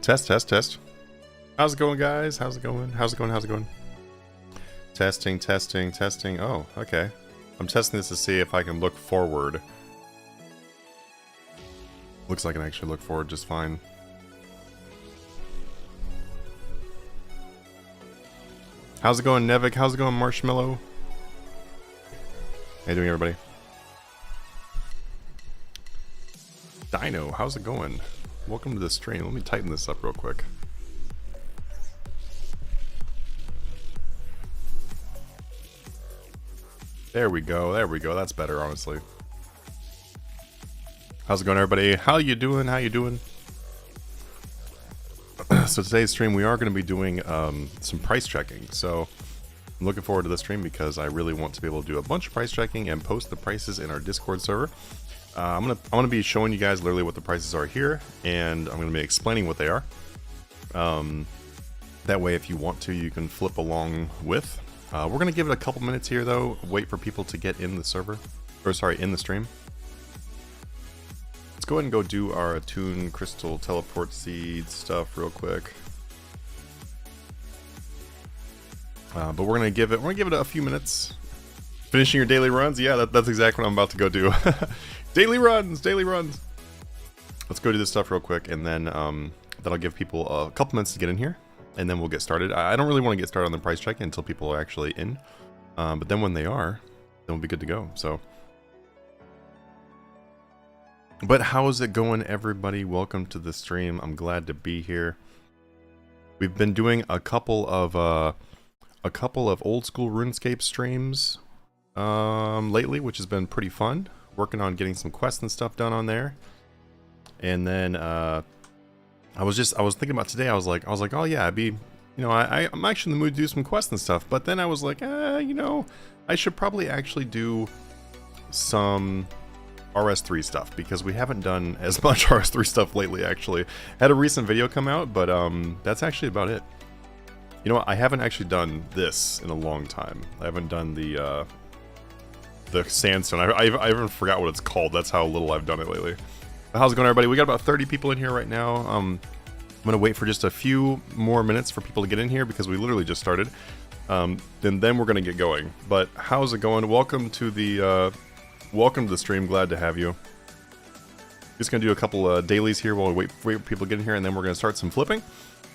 Test, test, test. How's it going, guys? How's it going? How's it going? How's it going? Testing, testing, testing. Oh, okay. I'm testing this to see if I can look forward. Looks like I can actually look forward just fine. How's it going, Nevik? How's it going, Marshmallow? How you doing, everybody? Dino, how's it going? Welcome to the stream. Let me tighten this up real quick. There we go. There we go. That's better, honestly. How's it going, everybody? How you doing? How you doing? So today's stream, we are going to be doing some price checking. So I'm looking forward to this stream because I really want to be able to do a bunch of price checking and post the prices in our Discord server. I'm gonna be showing you guys literally what the prices are here, and I'm gonna be explaining what they are. That way, if you want to, you can flip along with. We're gonna give it a couple minutes here, though. Wait for people to get in the server, or sorry, in the stream. Let's go ahead and go do our Attune Crystal Teleport Seed stuff real quick. But we're gonna give it a few minutes. Finishing your daily runs? Yeah, that's exactly what I'm about to go do. Daily runs, daily runs. Let's go do this stuff real quick, and then that'll give people a couple minutes to get in here, and then we'll get started. I don't really want to get started on the price check until people are actually in, but then when they are, then we'll be good to go. So, but how is it going, everybody? Welcome to the stream. I'm glad to be here. We've been doing a couple of old school RuneScape streams lately, which has been pretty fun. Working on getting some quests and stuff done on there, and then I was thinking about today. I was like, oh yeah, I'm actually in the mood to do some quests and stuff. But then I was like, I should probably actually do some RS3 stuff because we haven't done as much RS3 stuff lately. Actually, had a recent video come out, but that's actually about it. You know what? I haven't actually done this in a long time. I haven't done the sandstone. I even forgot what it's called. That's how little I've done it lately. How's it going, everybody? We got about 30 people in here right now. I'm gonna wait for just a few more minutes for people to get in here because we literally just started. Then we're gonna get going. But how's it going? Welcome to the stream. Glad to have you. Just gonna do a couple dailies here while we wait for people to get in here, and then we're gonna start some flipping.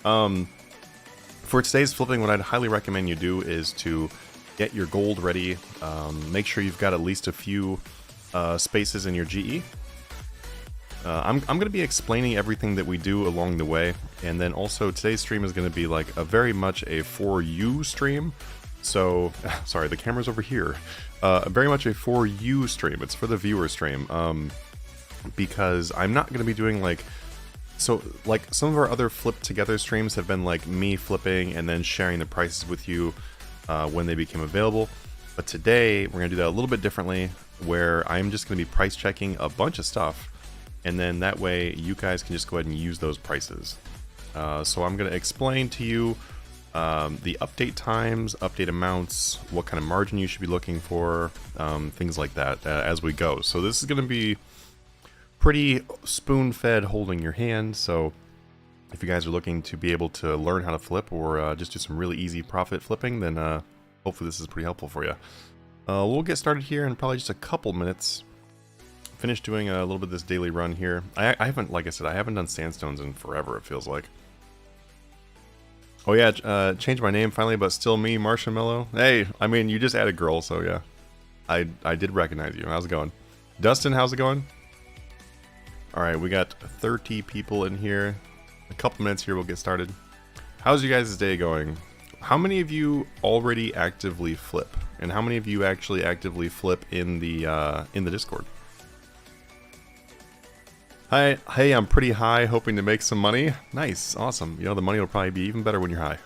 For today's flipping, what I'd highly recommend you do is to get your gold ready. Make sure you've got at least a few spaces in your GE. I'm going to be explaining everything that we do along the way, and then also today's stream is going to be like very much a for you stream. So, sorry, the camera's over here. Very much a for you stream. It's for the viewer stream, because I'm not going to be doing like some of our other flip together streams have been like me flipping and then sharing the prices with you when they became available. But today we're gonna do that a little bit differently, where I'm just gonna be price checking a bunch of stuff, and then that way you guys can just go ahead and use those prices. So I'm gonna explain to you the update times, update amounts, what kind of margin you should be looking for, things like that as we go. So this is gonna be pretty spoon-fed, holding your hand. So if you guys are looking to be able to learn how to flip or just do some really easy profit flipping, then hopefully this is pretty helpful for you. We'll get started here in probably just a couple minutes. Finish doing a little bit of this daily run here. I haven't, like I said, I haven't done sandstones in forever, it feels like. Oh yeah, changed my name finally, but still me, Marshmallow. Hey, I mean, you just added girl, so yeah. I did recognize you. How's it going? Dustin, how's it going? Alright, we got 30 people in here. A couple minutes here, we'll get started. How's you guys' day going? How many of you already actively flip? And how many of you actually actively flip in the Discord? Hi, hey, I'm pretty high, hoping to make some money. Nice, awesome. You know, the money will probably be even better when you're high.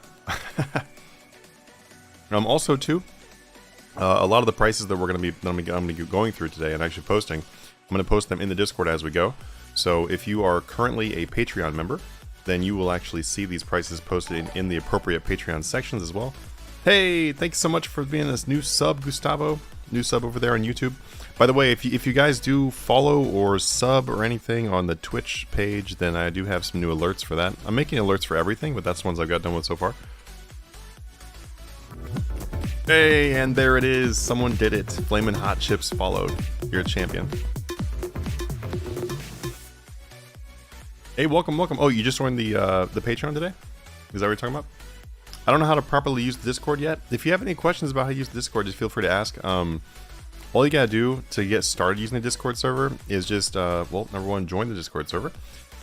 Also, too, a lot of the prices that we're going to be going through today and actually posting I'm going to post them in the Discord as we go. So if you are currently a Patreon member, then you will actually see these prices posted in the appropriate Patreon sections as well. Hey, thanks so much for being this new sub, Gustavo. New sub over there on YouTube. By the way, if you guys do follow or sub or anything on the Twitch page, then I do have some new alerts for that. I'm making alerts for everything, but that's the ones I've got done with so far. Hey, and there it is. Someone did it. Flamin' Hot Chips followed. You're a champion. Hey, welcome, welcome. Oh, you just joined the Patreon today? Is that what you're talking about? I don't know how to properly use the Discord yet. If you have any questions about how to use the Discord, just feel free to ask. All you gotta do to get started using the Discord server is just, well, number one, join the Discord server.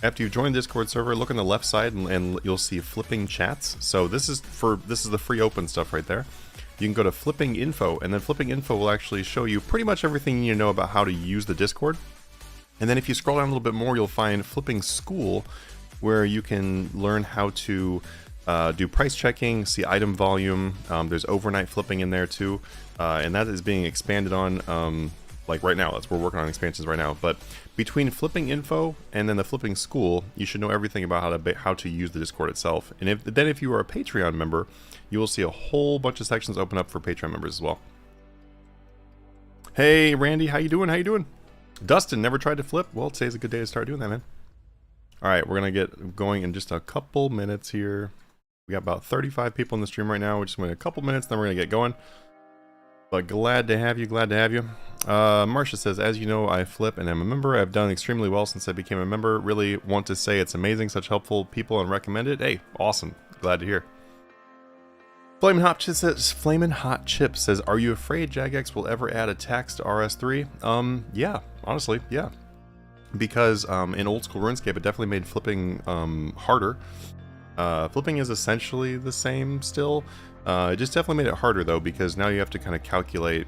After you join the Discord server, look on the left side and you'll see flipping chats. So this is the free open stuff right there. You can go to flipping info, and then flipping info will actually show you pretty much everything you need to know about how to use the Discord. And then if you scroll down a little bit more, you'll find flipping school, where you can learn how to do price checking, see item volume. There's overnight flipping in there too, and that is being expanded on like right now. We're working on expansions right now. But between flipping info and then the flipping school, you should know everything about how to use the Discord itself. And if you are a Patreon member, you will see a whole bunch of sections open up for Patreon members as well. Hey Randy, how you doing? How you doing? Dustin, never tried to flip? Well, today's a good day to start doing that, man. Alright, we're going to get going in just a couple minutes here. We got about 35 people in the stream right now. We're just waiting a couple minutes, then we're going to get going. But glad to have you, glad to have you. Marcia says, as you know, I flip and am a member. I've done extremely well since I became a member. Really want to say it's amazing, such helpful people, and recommend it. Hey, awesome. Glad to hear. Flamin' Hot Chip says, are you afraid Jagex will ever add a tax to RS3? Yeah, honestly, yeah. Because in old school RuneScape, it definitely made flipping harder. Flipping is essentially the same still. It just definitely made it harder though, because now you have to kind of calculate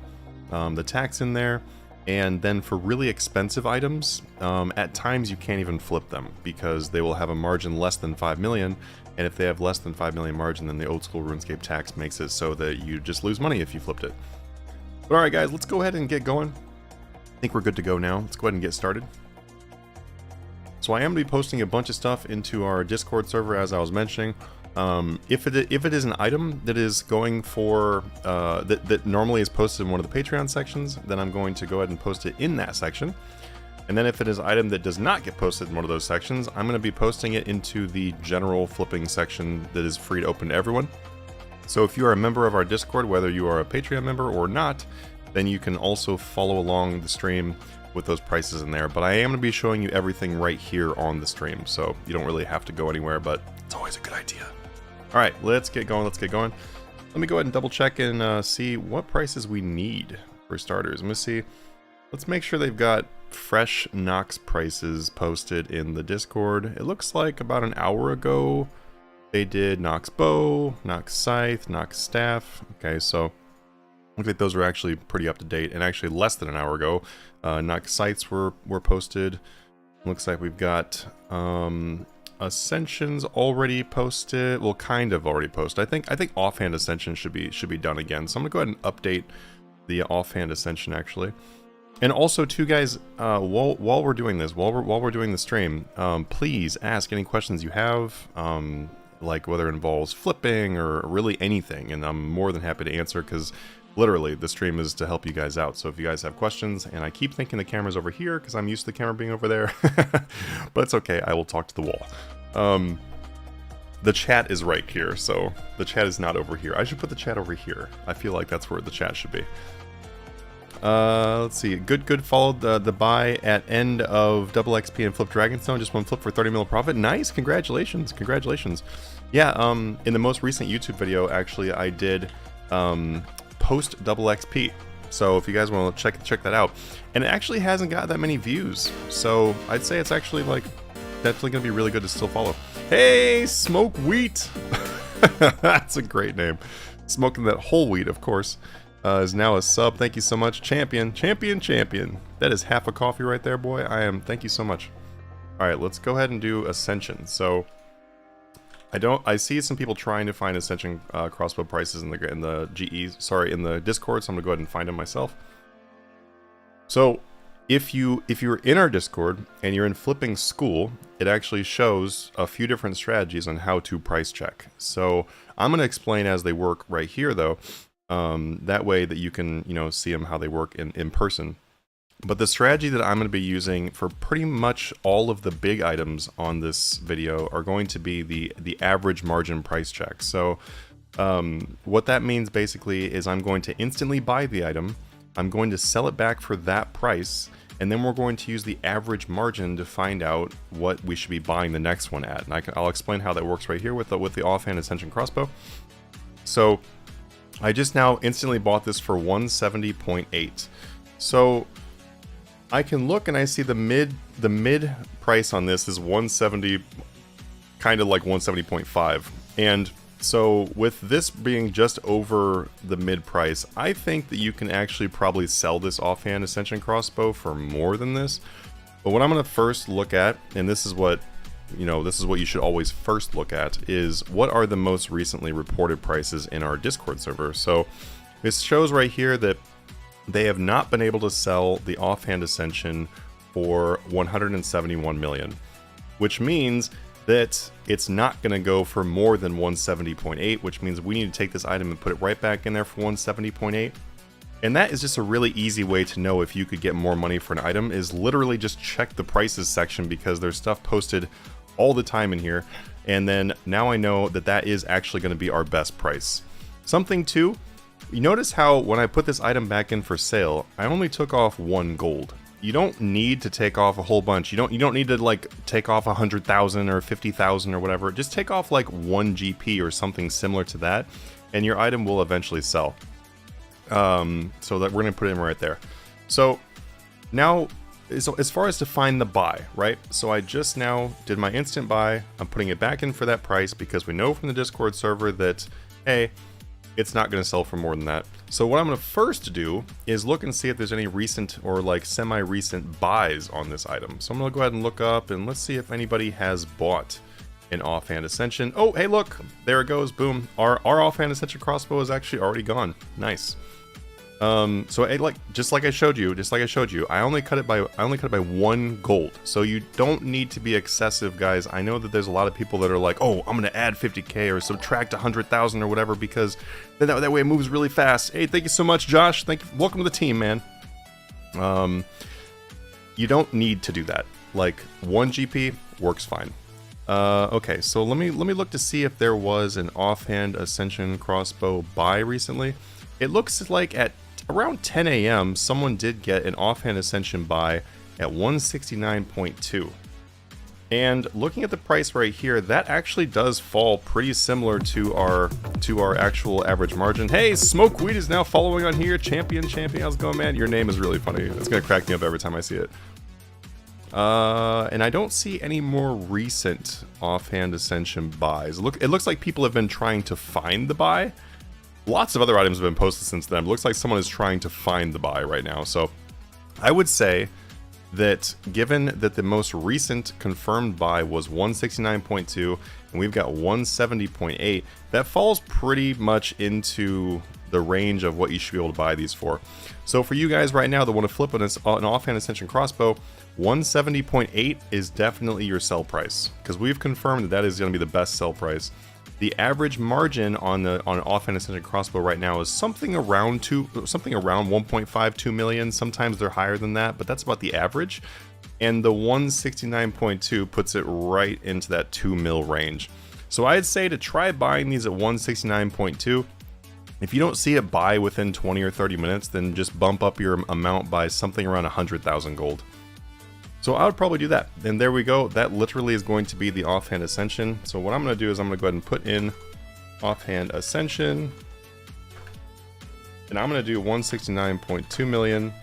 the tax in there. And then for really expensive items, at times you can't even flip them because they will have a margin less than 5 million. And if they have less than 5 million margin, then the old school RuneScape tax makes it so that you just lose money if you flipped it. But alright guys, let's go ahead and get going. I think we're good to go now. Let's go ahead and get started. So I am going to be posting a bunch of stuff into our Discord server, as I was mentioning. If it is an item that is going for, that normally is posted in one of the Patreon sections, then I'm going to go ahead and post it in that section. And then if it is an item that does not get posted in one of those sections, I'm going to be posting it into the general flipping section that is free to open to everyone. So if you are a member of our Discord, whether you are a Patreon member or not, then you can also follow along the stream with those prices in there. But I am going to be showing you everything right here on the stream, so you don't really have to go anywhere, but it's always a good idea. Alright, let's get going, let's get going. Let me go ahead and double check and see what prices we need for starters. I'm going to see, let's make sure they've got fresh Nox prices posted in the Discord. It looks like about an hour ago they did Nox Bow, Nox Scythe, Nox Staff. Okay, so looks like those are actually pretty up to date, and actually less than an hour ago. Nox Scythes were posted. Looks like we've got Ascensions already posted. Well, kind of already posted. I think offhand Ascension should be done again. So I'm gonna go ahead and update the offhand Ascension actually. And also, too, guys, while we're doing this, while we're doing the stream, please ask any questions you have, like whether it involves flipping or really anything, and I'm more than happy to answer, because literally the stream is to help you guys out. So if you guys have questions, and I keep thinking the camera's over here because I'm used to the camera being over there, but it's okay, I will talk to the wall. The chat is right here, so the chat is not over here. I should put the chat over here. I feel like that's where the chat should be. Let's see. Good followed the buy at end of double XP and flip Dragonstone. Just one flip for 30 mil profit. Nice. Congratulations. Congratulations. Yeah, in the most recent YouTube video, actually, I did post double XP. So if you guys want to check that out. And it actually hasn't got that many views. So I'd say it's actually like definitely going to be really good to still follow. Hey, Smoke Wheat. That's a great name. Smoking that whole wheat, of course. Is now a sub. Thank you so much. Champion. That is half a coffee right there, boy. Thank you so much. Alright, let's go ahead and do Ascension. So, I see some people trying to find Ascension crossbow prices in the Discord, so I'm gonna go ahead and find them myself. So, if you're in our Discord and you're in Flipping School, it actually shows a few different strategies on how to price check. So I'm going to explain as they work right here, though. That way that you can, see them how they work in person. But the strategy that I'm going to be using for pretty much all of the big items on this video are going to be the average margin price check. So what that means basically is I'm going to instantly buy the item, I'm going to sell it back for that price, and then we're going to use the average margin to find out what we should be buying the next one at. And I'll explain how that works right here with the offhand Ascension crossbow. So I just now instantly bought this for 170.8. So I can look and I see the mid price on this is 170, kind of like 170.5. And so with this being just over the mid price, I think that you can actually probably sell this offhand Ascension crossbow for more than this. But what I'm going to first look at, and this is what you should always first look at, is what are the most recently reported prices in our Discord server. So this shows right here that they have not been able to sell the offhand Ascension for 171 million, which means that it's not going to go for more than 170.8, which means we need to take this item and put it right back in there for 170.8. And that is just a really easy way to know if you could get more money for an item, is literally just check the prices section, because there's stuff posted all the time in here. And then now I know that that is actually going to be our best price. Something too, you notice how when I put this item back in for sale, I only took off 1 gold. You don't need to take off a whole bunch. You don't need to like take off 100,000 or 50,000 or whatever. Just take off like 1 GP or something similar to that, and your item will eventually sell. So that we're gonna put it in right there. So now, as far as to find the buy, right? So I just now did my instant buy. I'm putting it back in for that price because we know from the Discord server that, hey, it's not going to sell for more than that. So what I'm going to first do is look and see if there's any recent or like semi-recent buys on this item. So I'm going to go ahead and look up and let's see if anybody has bought an offhand Ascension. Oh, hey, look, there it goes. Boom. Our offhand Ascension crossbow is actually already gone. Nice. So just like I showed you, I only cut it by 1 gold. So you don't need to be excessive, guys. I know that there's a lot of people that are like, oh, I'm gonna add 50k or subtract 100,000 or whatever, because then that way it moves really fast. Hey, thank you so much, Josh. Welcome to the team, man. You don't need to do that. Like 1 GP works fine. Okay, so let me look to see if there was an offhand Ascension crossbow buy recently. It looks like at around 10 a.m. someone did get an offhand Ascension buy at 169.2. And looking at the price right here, that actually does fall pretty similar to our actual average margin. Hey, Smoke Weed is now following on here. Champion, how's it going, man? Your name is really funny. It's gonna crack me up every time I see it. And I don't see any more recent offhand Ascension buys. It looks like people have been trying to find the buy. Lots of other items have been posted since then. It looks like someone is trying to find the buy right now. So I would say that given that the most recent confirmed buy was 169.2 and we've got 170.8, that falls pretty much into the range of what you should be able to buy these for. So for you guys right now that want to flip an offhand Ascension crossbow, 170.8 is definitely your sell price, because we've confirmed that is going to be the best sell price. The average margin on an offhand Ascension crossbow right now is something around 1.52 million. Sometimes they're higher than that, but that's about the average. And the 169.2 puts it right into that 2 mil range. So I'd say to try buying these at 169.2. If you don't see a buy within 20 or 30 minutes, then just bump up your amount by something around 100,000 gold. So I would probably do that. And there we go. That literally is going to be the offhand Ascension. So what I'm going to do is I'm going to go ahead and put in offhand Ascension. And I'm going to do 169.2 million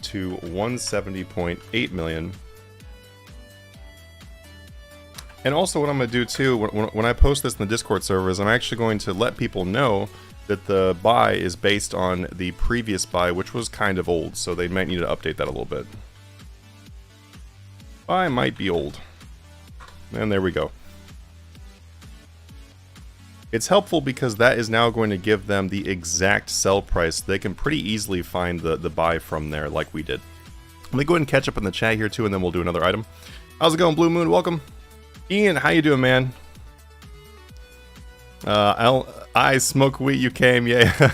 to 170.8 million. And also what I'm going to do too, when I post this in the Discord server, is I'm actually going to let people know that the buy is based on the previous buy, which was kind of old. So they might need to update that a little bit. I might be old. And there we go. It's helpful because that is now going to give them the exact sell price. They can pretty easily find the buy from there like we did. Let me go ahead and catch up in the chat here too, and then we'll do another item. How's it going, Blue Moon? Welcome. Ian, how you doing, man? I smoke weed, you came, yeah.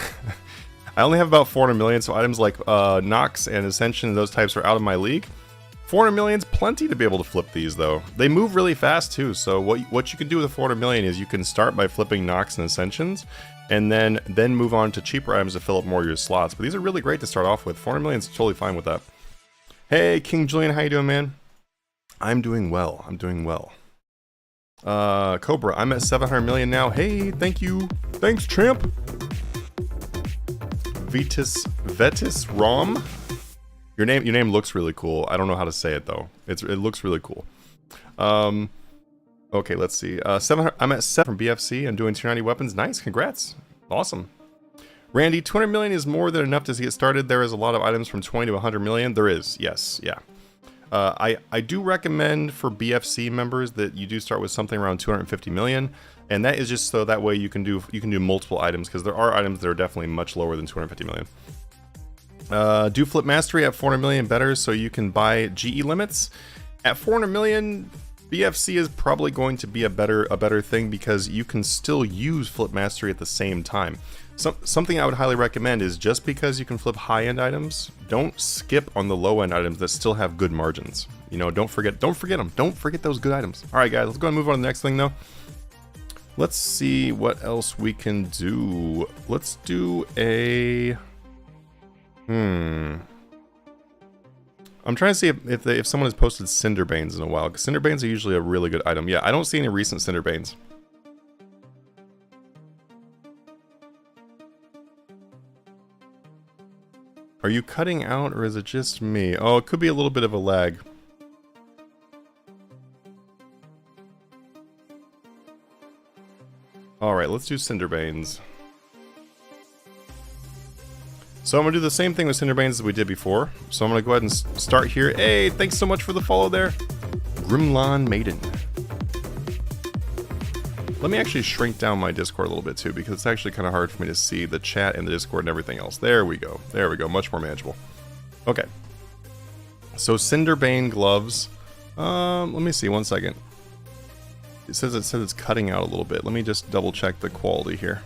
I only have about 400 million, so items like Nox and Ascension and those types are out of my league. 400 million's plenty to be able to flip these, though. They move really fast, too, so what you can do with a 400 million is you can start by flipping Nox and Ascensions, and then move on to cheaper items to fill up more of your slots. But these are really great to start off with. 400 million's totally fine with that. Hey, King Julian, how you doing, man? I'm doing well. I'm doing well. Cobra, I'm at 700 million now. Hey, thank you. Thanks, champ. Vetus Rom. Your name looks really cool. I don't know how to say it though. It looks really cool. Okay, let's see. 700. I'm at 7 from BFC. I'm doing 290 weapons. Nice, congrats. Awesome. Randy, 200 million is more than enough to get started. There is a lot of items from 20 to 100 million. There is, yes, yeah. I do recommend for BFC members that you do start with something around 250 million, and that is just so that way you can do multiple items, because there are items that are definitely much lower than 250 million. Do flip mastery at 400 million better, so you can buy GE limits. At 400 million, BFC is probably going to be a better thing, because you can still use flip mastery at the same time. Something I would highly recommend is, just because you can flip high-end items, don't skip on the low-end items that still have good margins. You know, don't forget them. Don't forget those good items. All right, guys, let's go and move on to the next thing, though. Let's see what else we can do. Let's do a... I'm trying to see if someone has posted Cinderbanes in a while, because Cinderbanes are usually a really good item. Yeah, I don't see any recent Cinderbanes. Are you cutting out, or is it just me? Oh, it could be a little bit of a lag. Alright, let's do Cinderbanes. So I'm going to do the same thing with Cinderbanes as we did before. So I'm going to go ahead and start here. Hey, thanks so much for the follow there. Grimlan Maiden. Let me actually shrink down my Discord a little bit too, because it's actually kind of hard for me to see the chat and the Discord and everything else. There we go. There we go. Much more manageable. Okay. So Cinderbane gloves. Let me see. 1 second. It says it's cutting out a little bit. Let me just double check the quality here.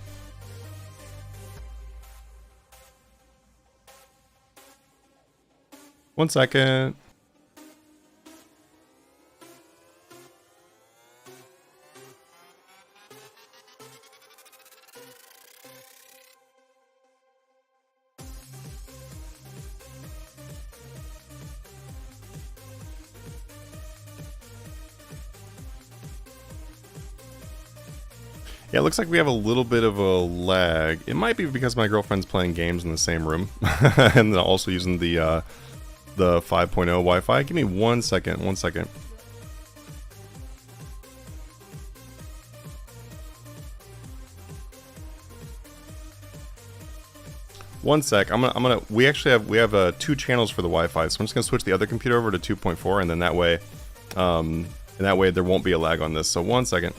One second. Yeah, it looks like we have a little bit of a lag. It might be because my girlfriend's playing games in the same room, and also using the 5.0 Wi-Fi. Give me 1 second, 1 second. One sec. We have 2 channels for the Wi-Fi, so I'm just gonna switch the other computer over to 2.4, and then that way, there won't be a lag on this. So 1 second.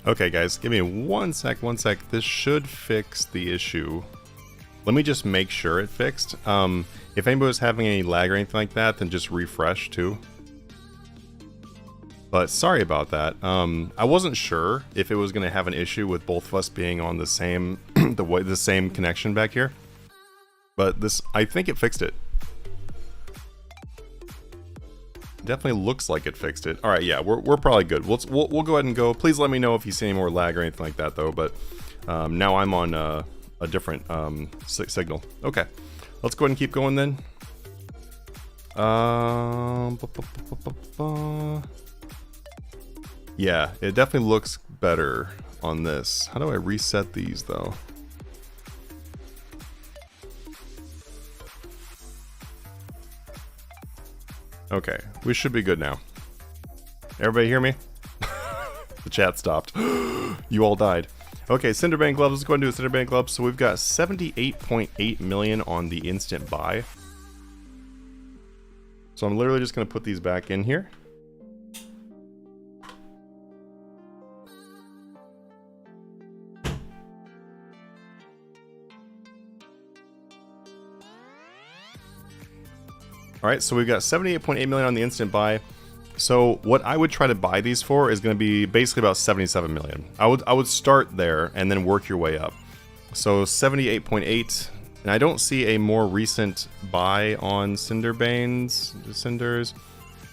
Okay, guys, give me one sec. This should fix the issue. Let me just make sure it fixed. If anybody was having any lag or anything like that, then just refresh too. But sorry about that. I wasn't sure if it was going to have an issue with both of us being on the same the same connection back here. But this, I think it fixed it. Definitely looks like it fixed it. All right, yeah, we're probably good. We'll go ahead and go. Please let me know if you see any more lag or anything like that, though. But now I'm on a different signal. Okay, let's go ahead and keep going then. Yeah, it definitely looks better on this. How do I reset these though? Okay, we should be good now. Everybody hear me? The chat stopped. You all died. Okay, Cinderbane gloves. Let's go ahead and do a Cinderbane glove. So we've got 78.8 million on the instant buy. So I'm literally just going to put these back in here. Alright, so we've got 78.8 million on the instant buy. So what I would try to buy these for is going to be basically about 77 million. I would start there and then work your way up. So 78.8, and I don't see a more recent buy on Cinderbanes, Cinders.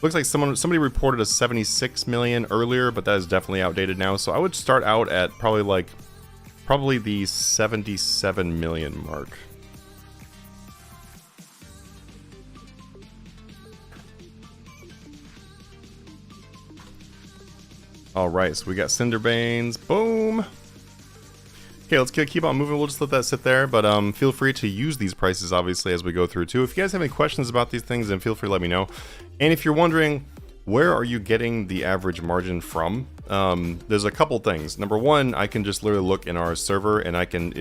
Looks like somebody reported a 76 million earlier, but that is definitely outdated now. So I would start out at probably the 77 million mark. Alright, so we got Cinderbanes. Boom! Okay, let's keep on moving. We'll just let that sit there, but feel free to use these prices, obviously, as we go through, too. If you guys have any questions about these things, then feel free to let me know. And if you're wondering, where are you getting the average margin from? There's a couple things. Number one, I can just literally look in our server, and I can,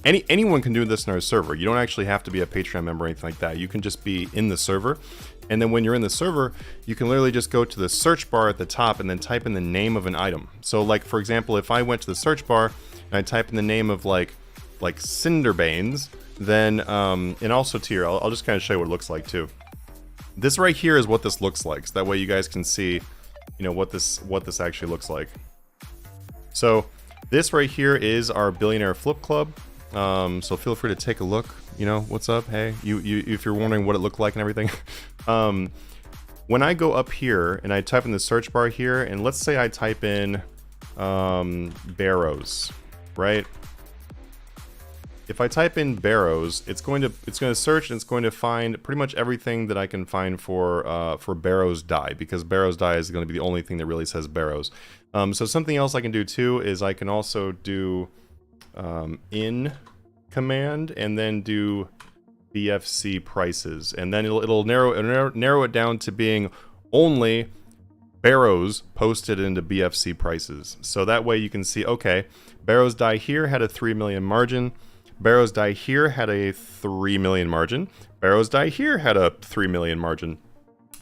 anyone can do this in our server. You don't actually have to be a Patreon member or anything like that. You can just be in the server. And then when you're in the server, you can literally just go to the search bar at the top and then type in the name of an item. So like, for example, if I went to the search bar and I type in the name of like Cinderbanes, then, and also tier, I'll just kind of show you what it looks like too. This right here is what this looks like. So that way you guys can see, you know, what this actually looks like. So this right here is our Billionaire Flip Club. So feel free to take a look. You know, what's up? Hey, you if you're wondering what it looked like and everything. When I go up here and I type in the search bar here, and let's say I type in Barrows, right? If I type in Barrows, it's going to search and it's going to find pretty much everything that I can find for Barrows die, because Barrows die is going to be the only thing that really says Barrows. So something else I can do too is I can also do in command and then do BFC prices, and then it'll narrow it down to being only Barrows posted into BFC prices. So that way you can see, okay, Barrows die here had a 3 million margin. Barrows die here had a 3 million margin. Barrows die here had a 3 million margin.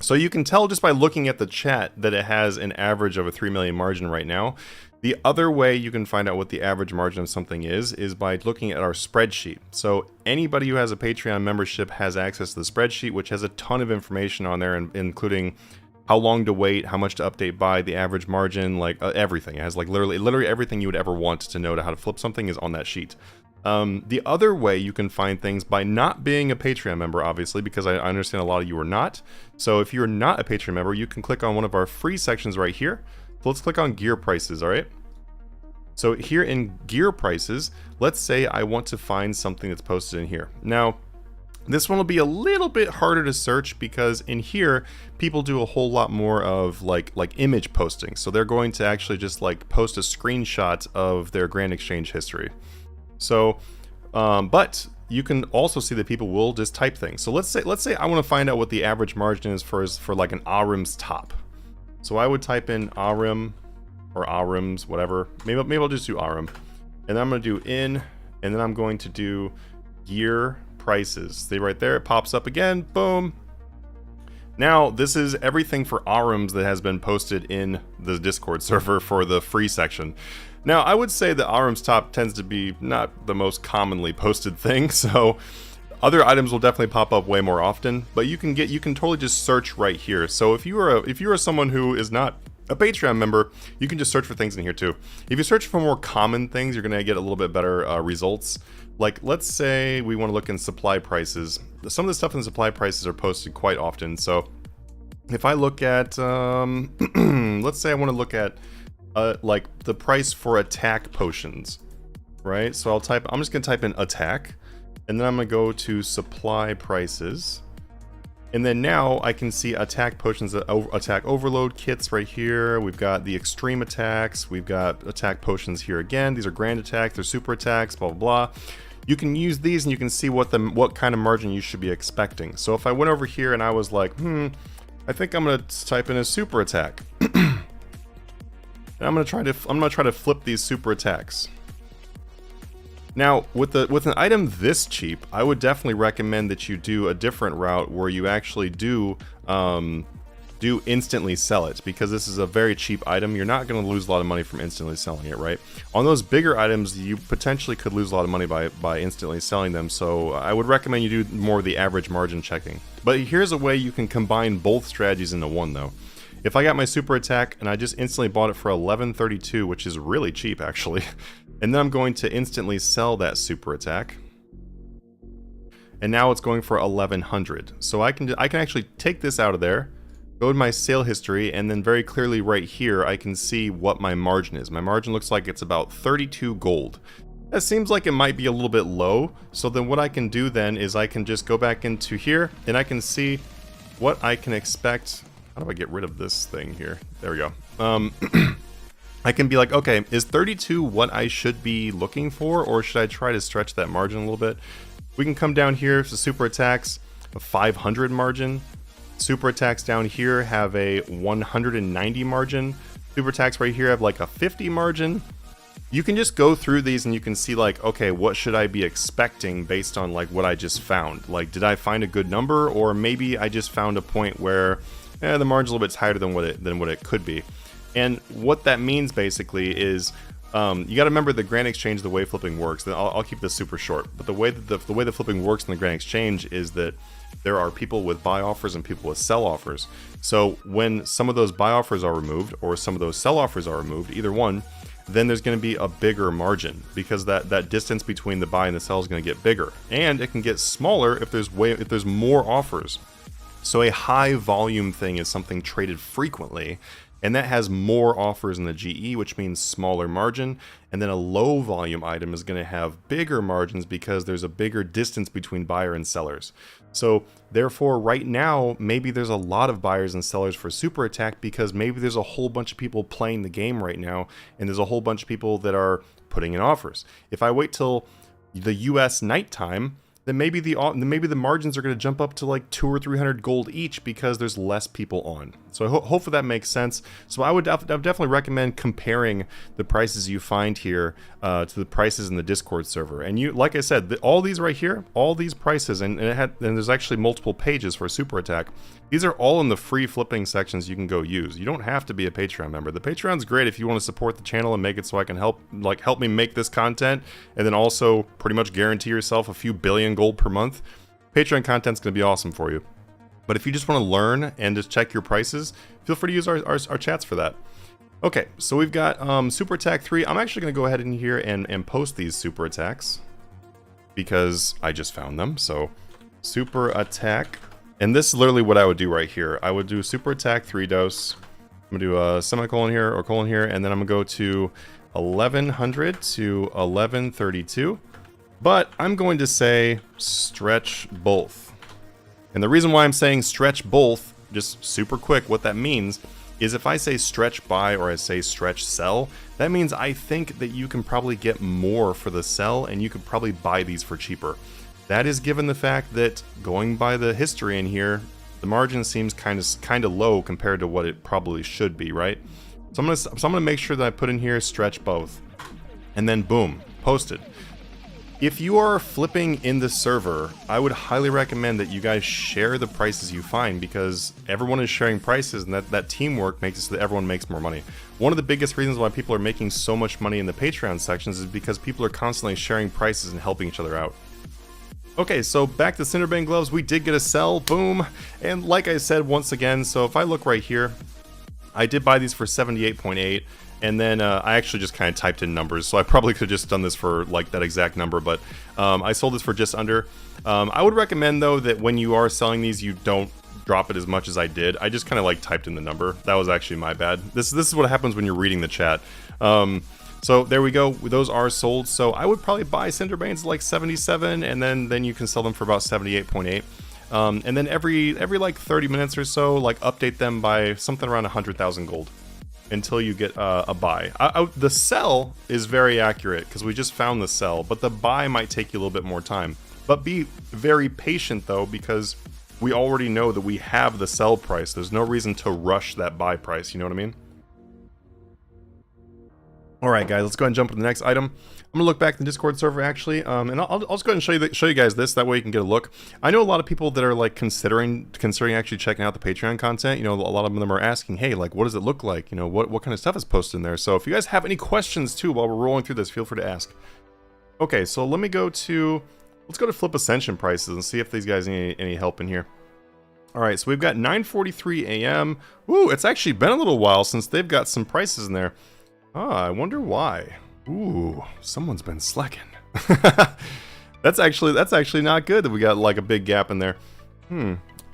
So you can tell just by looking at the chat that it has an average of a 3 million margin right now. The other way you can find out what the average margin of something is by looking at our spreadsheet. So anybody who has a Patreon membership has access to the spreadsheet, which has a ton of information on there, including how long to wait, how much to update by, the average margin, like everything. It has like literally everything you would ever want to know how to flip something is on that sheet. The other way you can find things by not being a Patreon member, obviously, because I understand a lot of you are not. So if you're not a Patreon member, you can click on one of our free sections right here. So let's click on gear prices, all right? So here in gear prices, let's say I want to find something that's posted in here. Now, this one will be a little bit harder to search because in here, people do a whole lot more of like image posting. So they're going to actually just like post a screenshot of their Grand Exchange history. So, but you can also see that people will just type things. So let's say I want to find out what the average margin is for like an Arim's top. So I would type in Arim or Arims, whatever. Maybe I'll just do Arim. And then I'm going to do in, and then I'm going to do gear prices. See right there, it pops up again. Boom. Now, this is everything for ARMs that has been posted in the Discord server for the free section. Now, I would say that ARM's top tends to be not the most commonly posted thing, so other items will definitely pop up way more often, but you can totally just search right here. So if you are someone who is not a Patreon member, you can just search for things in here too. If you search for more common things, you're gonna get a little bit better results. Like, let's say we want to look in supply prices. Some of the stuff in supply prices are posted quite often. So if I look at, let's say I want to look at like the price for attack potions, right? So I'm just gonna type in attack, and then I'm gonna go to supply prices. And then now I can see attack potions, attack overload kits right here. We've got the extreme attacks. We've got attack potions here again. These are grand attacks, they're super attacks, blah, blah, blah. You can use these and you can see what kind of margin you should be expecting. So if I went over here and I was like, I think I'm gonna type in a super attack. And I'm gonna try to flip these super attacks. Now, with an item this cheap, I would definitely recommend that you do a different route where you actually do instantly sell it, because this is a very cheap item. You're not going to lose a lot of money from instantly selling it, right? On those bigger items, you potentially could lose a lot of money by instantly selling them, so I would recommend you do more of the average margin checking. But here's a way you can combine both strategies into one, though. If I got my super attack and I just instantly bought it for $11.32, which is really cheap actually, and then I'm going to instantly sell that super attack, and now it's going for $1100. So I can actually take this out of there, go to my sale history, and then very clearly right here I can see what my margin is. My margin looks like it's about 32 gold. That seems like it might be a little bit low, so then what I can do then is I can just go back into here and I can see what I can expect. How do I get rid of this thing here? There we go. I can be like, okay, is 32 what I should be looking for, or should I try to stretch that margin a little bit? We can come down here to super attacks, a 500 margin. Super attacks down here have a 190 margin. Super attacks right here have like a 50 margin. You can just go through these and you can see like, okay, what should I be expecting based on like what I just found? Like, did I find a good number, or maybe I just found a point where the margin's a little bit tighter than what it could be. And what that means basically is you got to remember the Grand Exchange, the way flipping works. I'll keep this super short, but the way the flipping works in the Grand Exchange is that there are people with buy offers and people with sell offers. So when some of those buy offers are removed or some of those sell offers are removed, either one, then there's going to be a bigger margin, because that distance between the buy and the sell is going to get bigger, and it can get smaller if there's more offers. So a high volume thing is something traded frequently, and that has more offers in the GE, which means smaller margin. And then a low volume item is going to have bigger margins because there's a bigger distance between buyer and sellers. So therefore, right now, maybe there's a lot of buyers and sellers for super attack, because maybe there's a whole bunch of people playing the game right now, and there's a whole bunch of people that are putting in offers. If I wait till the US nighttime, then maybe the margins are going to jump up to like 200 or 300 gold each, because there's less people on. So hopefully that makes sense. So I would definitely recommend comparing the prices you find here to the prices in the Discord server. And you, like I said, all these right here, all these prices, and there's actually multiple pages for super attack. These are all in the free flipping sections you can go use. You don't have to be a Patreon member. The Patreon's great if you want to support the channel and make it so I can help me make this content, and then also pretty much guarantee yourself a few billion gold per month. Patreon content's going to be awesome for you. But if you just want to learn and just check your prices, feel free to use our chats for that. Okay, so we've got Super Attack 3. I'm actually going to go ahead in here and post these Super Attacks, because I just found them. So Super Attack, and this is literally what I would do right here. I would do Super Attack 3 dose. I'm going to do a semicolon here, or colon here, and then I'm going to go to 1100 to 1132. But I'm going to say stretch both. And the reason why I'm saying stretch both, just super quick, what that means is if I say stretch buy or I say stretch sell, that means I think that you can probably get more for the sell, and you could probably buy these for cheaper. That is given the fact that, going by the history in here, the margin seems kind of low compared to what it probably should be, right? So I'm gonna make sure that I put in here stretch both, and then boom, posted. If you are flipping in the server, I would highly recommend that you guys share the prices you find, because everyone is sharing prices, and that teamwork makes it so that everyone makes more money. One of the biggest reasons why people are making so much money in the Patreon sections is because people are constantly sharing prices and helping each other out. Okay, so back to Cinderbane gloves, we did get a sell, boom, and like I said once again, so if I look right here, I did buy these for 78.8, and then I actually just kind of typed in numbers, so I probably could have just done this for like that exact number, but I sold this for just under. I would recommend though that when you are selling these, you don't drop it as much as I did. I just kind of like typed in the number. That was actually my bad. This is what happens when you're reading the chat. So there we go, those are sold. So I would probably buy Cinderbanes like 77, and then you can sell them for about 78.8. And then every like 30 minutes or so, like update them by something around 100,000 gold until you get a buy. The sell is very accurate because we just found the sell, but the buy might take you a little bit more time. But be very patient though, because we already know that we have the sell price. There's no reason to rush that buy price, you know what I mean? Alright guys, let's go ahead and jump to the next item. I'm gonna look back in the Discord server actually, and I'll just go ahead and show you guys this. That way you can get a look. I know a lot of people that are like considering actually checking out the Patreon content. You know, a lot of them are asking, hey, like, what does it look like? You know, what kind of stuff is posted in there? So if you guys have any questions too while we're rolling through this, feel free to ask. Okay, so let me go to, let's go to Flip Ascension prices and see if these guys need any help in here. Alright, so we've got 9:43 a.m. Ooh, it's actually been a little while since they've got some prices in there. Ah, I wonder why. Ooh, someone's been slacking. That's actually not good that we got like a big gap in there.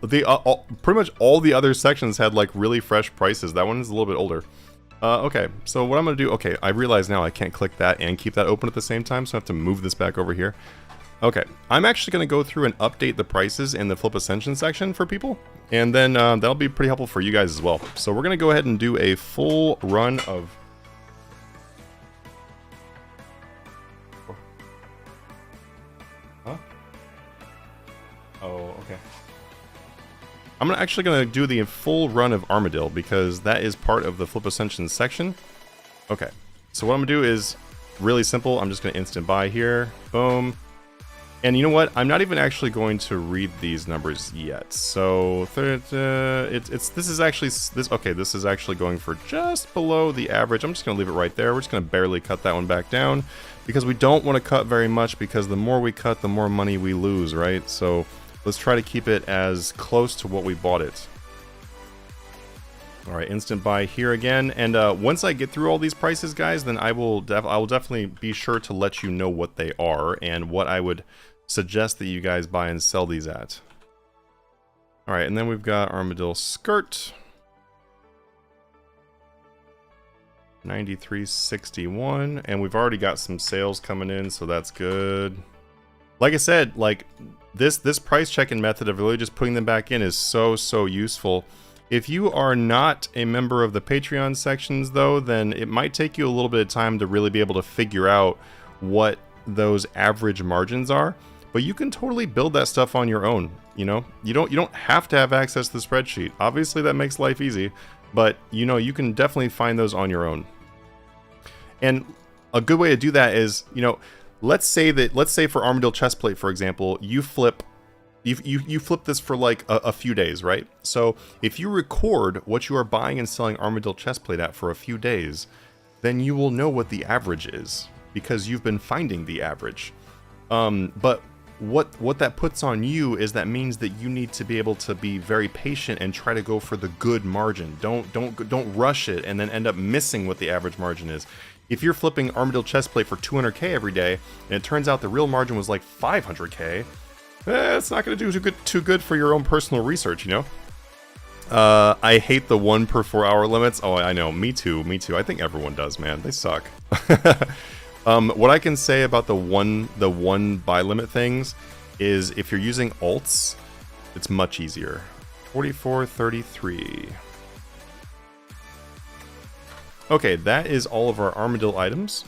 Pretty much all the other sections had like really fresh prices. That one is a little bit older. Okay, so what I'm gonna do, okay, I realize now I can't click that and keep that open at the same time, so I have to move this back over here. Okay, I'm actually gonna go through and update the prices in the Flip Ascension section for people, and then that'll be pretty helpful for you guys as well. So we're gonna go ahead and do a full run of... Oh, okay. I'm actually going to do the full run of Armadyl because that is part of the Flip Ascension section. Okay, so what I'm going to do is really simple. I'm just going to instant buy here. Boom. And you know what? I'm not even actually going to read these numbers yet. So this is actually going for just below the average. I'm just going to leave it right there. We're just going to barely cut that one back down because we don't want to cut very much, because the more we cut, the more money we lose, right? So let's try to keep it as close to what we bought it. All right, instant buy here again. And once I get through all these prices, guys, then I will definitely be sure to let you know what they are and what I would suggest that you guys buy and sell these at. All right, and then we've got Armadyl skirt. 93.61, and we've already got some sales coming in, so that's good. Like I said, like this price checking method of really just putting them back in is so useful. If you are not a member of the Patreon sections though, then it might take you a little bit of time to really be able to figure out what those average margins are, but you can totally build that stuff on your own. You know, you don't have to have access to the spreadsheet. Obviously that makes life easy, but you know, you can definitely find those on your own. And a good way to do that is, you know, let's say for Armadyl chestplate, for example, you flip this for like a few days, right? So if you record what you are buying and selling Armadyl chestplate at for a few days, then you will know what the average is because you've been finding the average. But what that puts on you is that means that you need to be able to be very patient and try to go for the good margin. Don't rush it and then end up missing what the average margin is. If you're flipping Armadyl chestplate for 200k every day, and it turns out the real margin was like 500k, it's not going to do too good for your own personal research, you know? I hate the 1 per 4 hour limits. Oh, I know, me too. I think everyone does, man. They suck. What I can say about the one buy limit things is if you're using alts, it's much easier. 44.33. Okay, that is all of our Armadyl items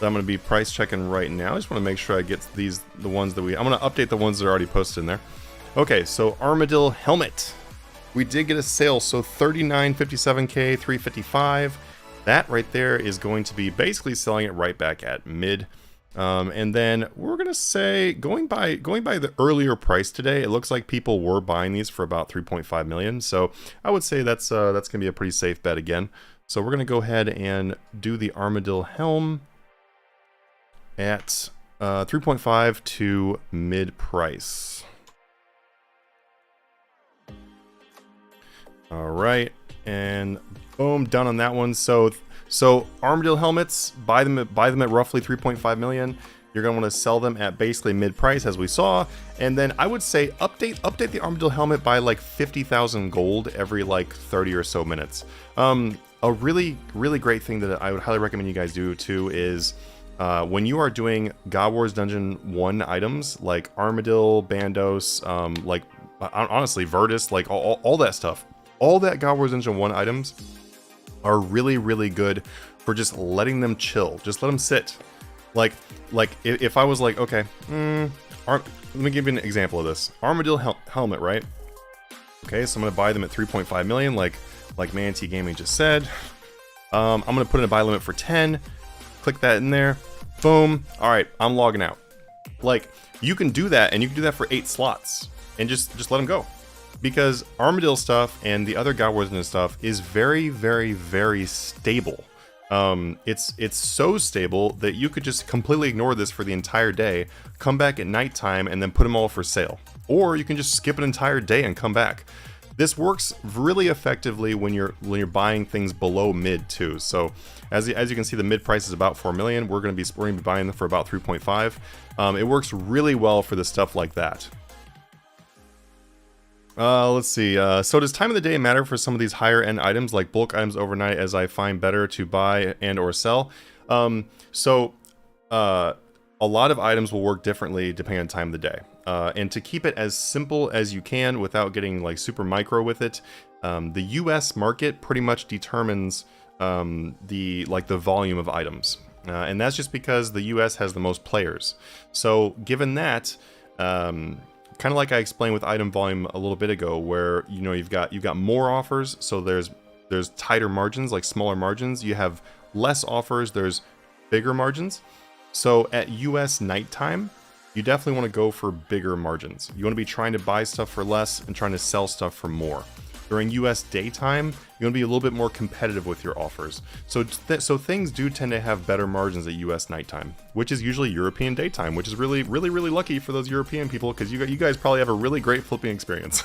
that I'm going to be price checking right now. I just want to make sure I get the ones that I'm going to update the ones that are already posted in there. Okay, so Armadyl helmet. We did get a sale, so 39.57k, 355. That right there is going to be basically selling it right back at mid. And then we're gonna say going by the earlier price today, it looks like people were buying these for about 3.5 million. So I would say that's gonna be a pretty safe bet again. So we're gonna go ahead and do the Armadyl helm at 3.5 to mid price. All right, and boom, done on that one. So Armadyl helmets, buy them at roughly 3.5 million. You're gonna want to sell them at basically mid price, as we saw. And then I would say update the Armadyl helmet by like 50,000 gold every like 30 or so minutes. A really great thing that I would highly recommend you guys do too is when you are doing God Wars Dungeon 1 items like Armadyl, Bandos, like honestly Virtus, like all that stuff, all that God Wars Dungeon 1 items are really good for just letting them chill. Just let them sit. Like if I was like, okay, let me give you an example of this. Armadyl helmet, right? Okay, so I'm gonna buy them at 3.5 million, like Manatee Gaming just said. I'm gonna put in a buy limit for 10. Click that in there. Boom. All right, I'm logging out. Like you can do that, and you can do that for 8 slots, and just let them go. Because Armadyl stuff and the other God Wars stuff is very stable. It's so stable that you could just completely ignore this for the entire day, come back at nighttime, and then put them all for sale. Or you can just skip an entire day and come back. This works really effectively when you're buying things below mid too. So as you can see, the mid price is about 4 million. We're gonna be buying them for about 3.5. It works really well for the stuff like that. Let's see. So does time of the day matter for some of these higher end items like bulk items overnight, as I find better to buy and or sell? A lot of items will work differently depending on time of the day. And to keep it as simple as you can without getting like super micro with it, the US market pretty much determines the volume of items. And that's just because the US has the most players. So given that, kind of like I explained with item volume a little bit ago, where you've got more offers, so there's tighter margins, like smaller margins. You have less offers, there's bigger margins. So at US nighttime, you definitely want to go for bigger margins. You want to be trying to buy stuff for less and trying to sell stuff for more. During US daytime, you want to be a little bit more competitive with your offers. So things do tend to have better margins at US nighttime, which is usually European daytime, which is really lucky for those European people, because you guys probably have a really great flipping experience.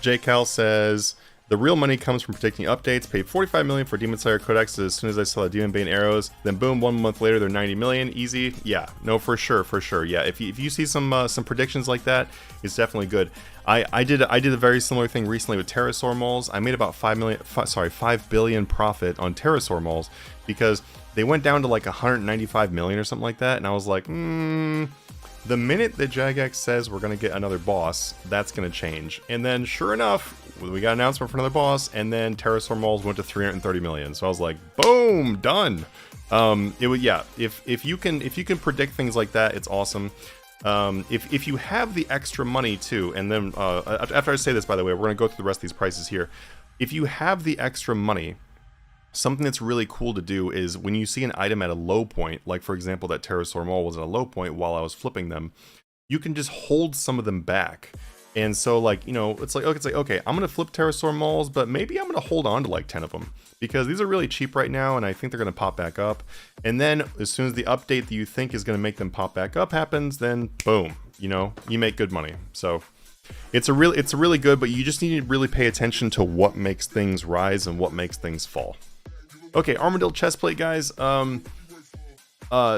J. Cal says, the real money comes from predicting updates. Paid 45 million for Demon Slayer Codex as soon as I saw the Demon Bane arrows. Then boom, 1 month later they're 90 million. Easy. Yeah, no, for sure. Yeah, if you see some predictions like that, it's definitely good. I did a very similar thing recently with Pterosaur Malls. I made about 5 billion profit on Pterosaur Malls because they went down to like 195 million or something like that, and I was like, the minute that Jagex says we're going to get another boss, that's going to change. And then sure enough, we got an announcement for another boss, and then Pterosaur Malls went to 330 million. So I was like, boom, done. If you can predict things like that, it's awesome. If you have the extra money too, and then after I say this, by the way, we're going to go through the rest of these prices here. If you have the extra money, something that's really cool to do is when you see an item at a low point, like for example that Pterosaur Mall was at a low point while I was flipping them, you can just hold some of them back. And so it's like okay, I'm gonna flip Pterosaur Malls, but maybe I'm gonna hold on to like 10 of them because these are really cheap right now, and I think they're gonna pop back up. And then as soon as the update that you think is gonna make them pop back up happens, then boom, you make good money. So it's really good, but you just need to really pay attention to what makes things rise and what makes things fall. Okay, Armadyl chestplate, guys.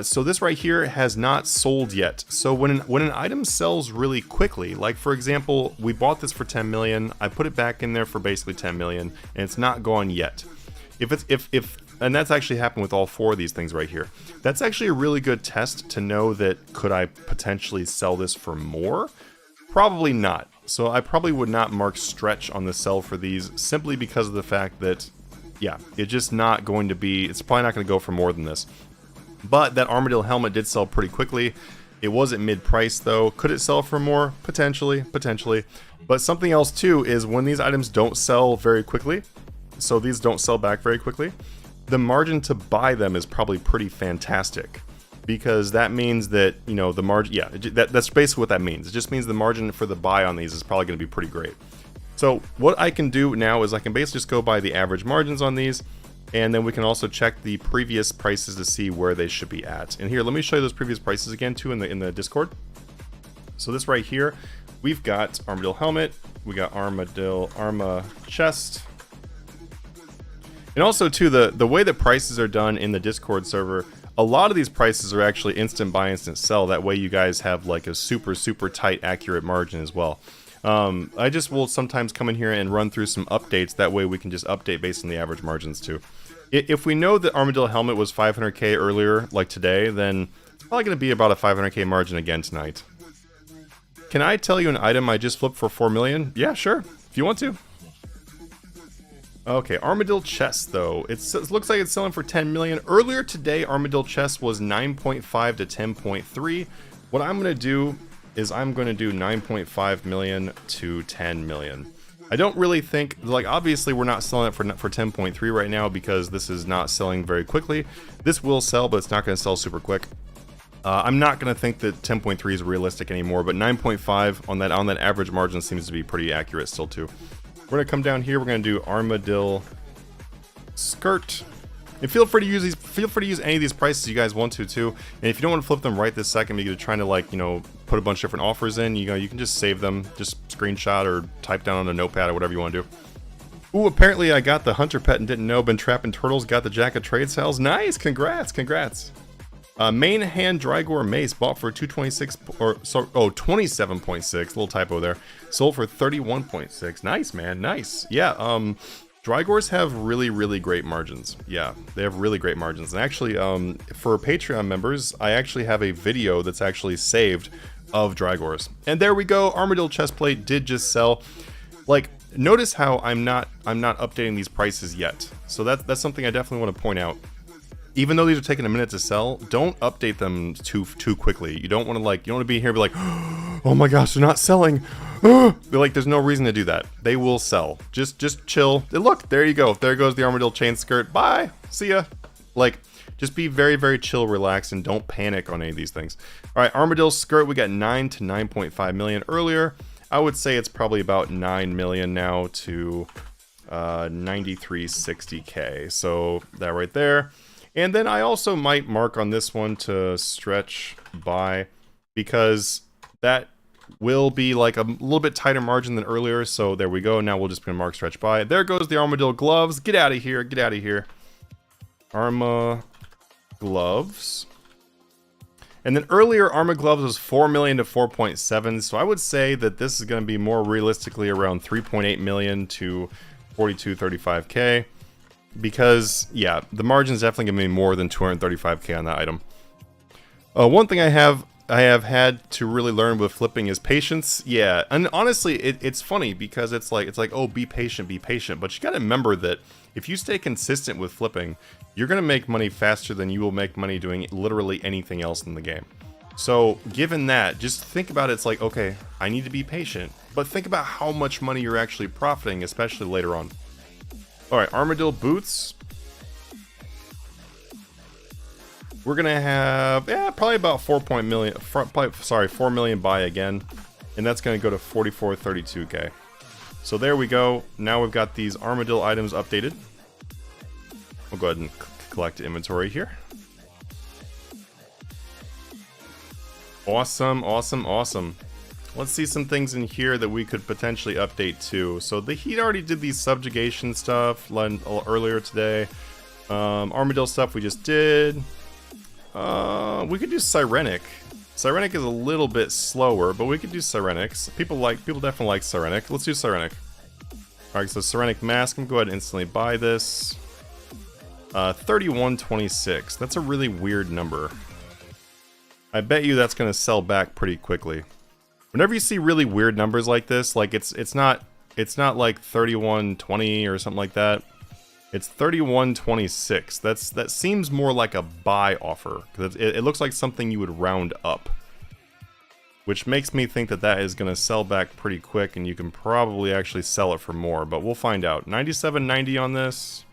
So this right here has not sold yet. So when an item sells really quickly, like for example, we bought this for 10 million, I put it back in there for basically 10 million, and it's not gone yet. And that's actually happened with all 4 of these things right here. That's actually a really good test to know that could I potentially sell this for more? Probably not. So I probably would not mark stretch on the sell for these simply because of the fact that, yeah, it's just not going to be, it's probably not going to go for more than this. But that Armadyl helmet did sell pretty quickly. It was at mid-price though. Could it sell for more? Potentially. But something else too is when these items don't sell very quickly, so these don't sell back very quickly, the margin to buy them is probably pretty fantastic. Because that means that, you know, the margin, yeah, that's basically what that means. It just means the margin for the buy on these is probably going to be pretty great. So what I can do now is I can basically just go by the average margins on these, and then we can also check the previous prices to see where they should be at. And here, let me show you those previous prices again too in the Discord. So this right here, we've got Armadyl helmet, we got Armadyl Arma chest. And also too, the way that prices are done in the Discord server, a lot of these prices are actually instant buy, instant sell. That way you guys have like a super tight, accurate margin as well. I just will sometimes come in here and run through some updates. That way we can just update based on the average margins too. If we know that Armadyl helmet was 500k earlier, like today, then it's probably going to be about a 500k margin again tonight. Can I tell you an item I just flipped for 4 million? Yeah, sure, if you want to. Okay, Armadyl chest though. It looks like it's selling for 10 million. Earlier today, Armadyl chest was 9.5 to 10.3. What I'm going to do is I'm going to do 9.5 million to 10 million. I don't really think, like, obviously we're not selling it for 10.3 right now because this is not selling very quickly. This will sell, but it's not going to sell super quick. I'm not going to think that 10.3 is realistic anymore, but 9.5 on that average margin seems to be pretty accurate still too. We're going to come down here, we're going to do Armadyl skirt. And feel free to use these. Feel free to use any of these prices you guys want to too. And if you don't want to flip them right this second, because you're trying to, like, you know, put a bunch of different offers in, you can just save them, just screenshot or type down on a notepad or whatever you want to do. Ooh, apparently I got the hunter pet and didn't know. Been trapping turtles. Got the jack of trade sales. Nice, congrats. Main hand Drygore mace bought for 226 or so. Oh, 27.6. Little typo there. Sold for 31.6. Nice, man. Nice. Yeah. Drygores have really great margins. Yeah, they have really great margins. And actually, for Patreon members, I actually have a video that's actually saved of Drygores. And there we go. Armadyl chestplate did just sell. Like, notice how I'm not updating these prices yet. So that's something I definitely want to point out. Even though these are taking a minute to sell, don't update them too quickly. You don't want to, like, you don't want to be here and be like, oh my gosh, they're not selling. They're like, there's no reason to do that. They will sell. Just chill. Look, there you go. There goes the Armadyl chain skirt. Bye. See ya. Like, just be very chill, relaxed, and don't panic on any of these things. All right, Armadyl skirt, we got 9 to 9.5 million earlier. I would say it's probably about 9 million now to 9360k. So that right there. And then I also might mark on this one to stretch by, because that will be like a little bit tighter margin than earlier. So there we go. Now we'll just mark stretch by. There goes the Armadyl gloves. Get out of here. Get out of here. Arma gloves. And then earlier Arma gloves was 4 million to 4.7. So I would say that this is going to be more realistically around 3.8 million to 4235k. Because, yeah, the margin is definitely going to be more than 235k on that item. One thing I have had to really learn with flipping is patience. Yeah, and honestly, it's funny because it's like, oh, be patient. But you got to remember that if you stay consistent with flipping, you're going to make money faster than you will make money doing literally anything else in the game. So, given that, just think about it. It's like, okay, I need to be patient. But think about how much money you're actually profiting, especially later on. Alright, Armadyl boots. We're gonna have, probably about 4 million buy again. And that's gonna go to 4432k. So there we go. Now we've got these Armadyl items updated. We'll go ahead and collect inventory here. Awesome. Let's see some things in here that we could potentially update too. So the Heat already did these subjugation stuff earlier today. Armadyl stuff we just did. We could do Cyrenic. Cyrenic is a little bit slower, but we could do Cyrenics. People definitely like Cyrenic. Let's do Cyrenic. Alright, so Cyrenic mask, I'm gonna go ahead and instantly buy this. 3126. That's a really weird number. I bet you that's gonna sell back pretty quickly. Whenever you see really weird numbers like this, like it's not like 3120 or something like that. It's 3126. That seems more like a buy offer, because it looks like something you would round up, which makes me think that is going to sell back pretty quick, and you can probably actually sell it for more. But we'll find out. 97.90 on this.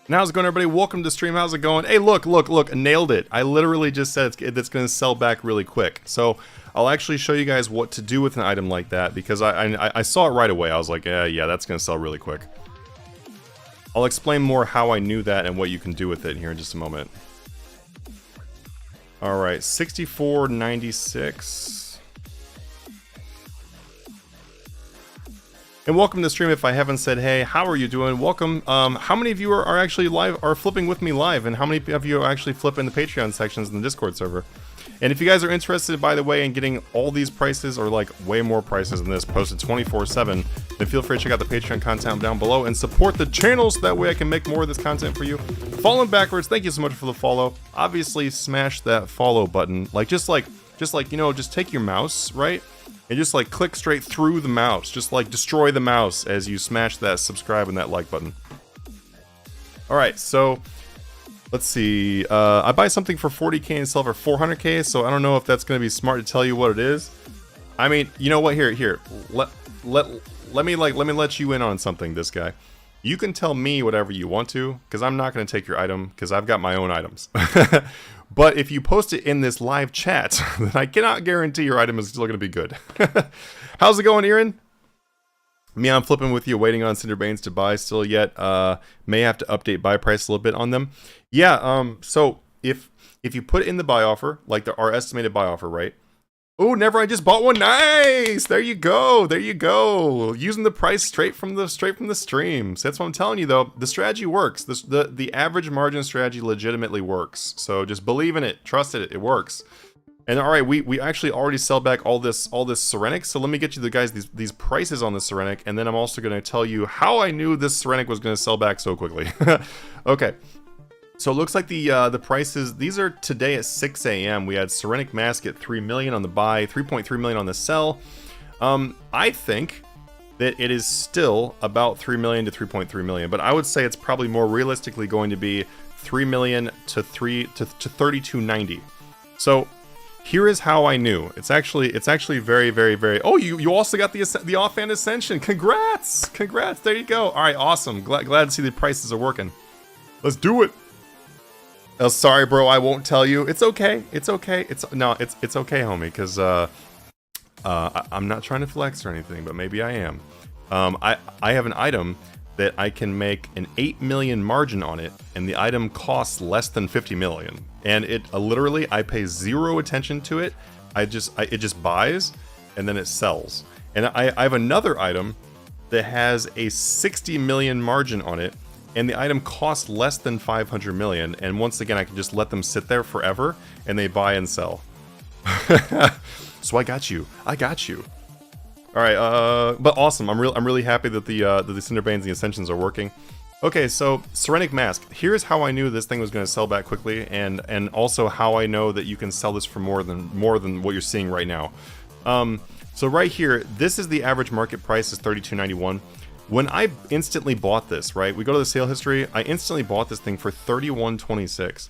And how's it going, everybody? Welcome to the stream. How's it going? Hey, look, nailed it. I literally just said it's going to sell back really quick. So I'll actually show you guys what to do with an item like that, because I saw it right away. I was like, yeah, that's going to sell really quick. I'll explain more how I knew that and what you can do with it here in just a moment. All right, 64.96. And welcome to the stream. If I haven't said hey, how are you doing? Welcome. How many of you are actually live, are flipping with me live, and how many of you are actually flipping the Patreon sections in the Discord server? And if you guys are interested, by the way, in getting all these prices, or like way more prices than this, posted 24/7, then feel free to check out the Patreon content down below and support the channel so that way I can make more of this content for you. Falling backwards, thank you so much for the follow. Obviously, smash that follow button. Just take your mouse, right? And just like click straight through the mouse. Just like destroy the mouse as you smash that subscribe and that like button. Alright, so let's see. I buy something for 40k and sell for 400k, so I don't know if that's going to be smart to tell you what it is. I mean, you know what? Here. Let me let you in on something, this guy. You can tell me whatever you want to, because I'm not going to take your item, because I've got my own items. But if you post it in this live chat, then I cannot guarantee your item is still going to be good. How's it going, Aaron? Me, I'm flipping with you, waiting on Cinderbanes to buy still yet. May have to update buy price a little bit on them. Yeah, so if you put it in the buy offer, like our estimated buy offer, right? Oh, never, I just bought one. Nice! There you go. Using the price straight from the stream. So that's what I'm telling you, though. The strategy works. The average margin strategy legitimately works. So just believe in it. Trust it. It works. And all right, we actually already sell back all this Cyrenic. So let me get you these prices on the Cyrenic, and then I'm also going to tell you how I knew this Cyrenic was going to sell back so quickly. Okay. So it looks like the prices, these are today at 6 a.m. We had Cyrenic Mask at 3 million on the buy, 3.3 million on the sell. I think that it is still about 3 million to 3.3 million, but I would say it's probably more realistically going to be 3 million to 32.90. So here is how I knew. It's actually very, very, very. Oh, you also got the offhand Ascension. Congrats. There you go. All right, awesome. Glad to see the prices are working. Let's do it. Oh, sorry, bro. I won't tell you. It's okay. It's okay, homie. Because I'm not trying to flex or anything, but maybe I am. I have an item that I can make an 8 million margin on it, and the item costs less than 50 million. And it literally, I pay zero attention to it. It just buys, and then it sells. And I have another item that has a 60 million margin on it, and the item costs less than 500 million, and once again, I can just let them sit there forever, and they buy and sell. So I got you. All right, but awesome. I'm really happy that the Cinderbanes and the Ascensions are working. Okay, so Cyrenic Mask. Here's how I knew this thing was going to sell back quickly, and also how I know that you can sell this for more than what you're seeing right now. So right here, this is the average market price is $32.91. When I instantly bought this, right? We go to the sale history. I instantly bought this thing for $31.26.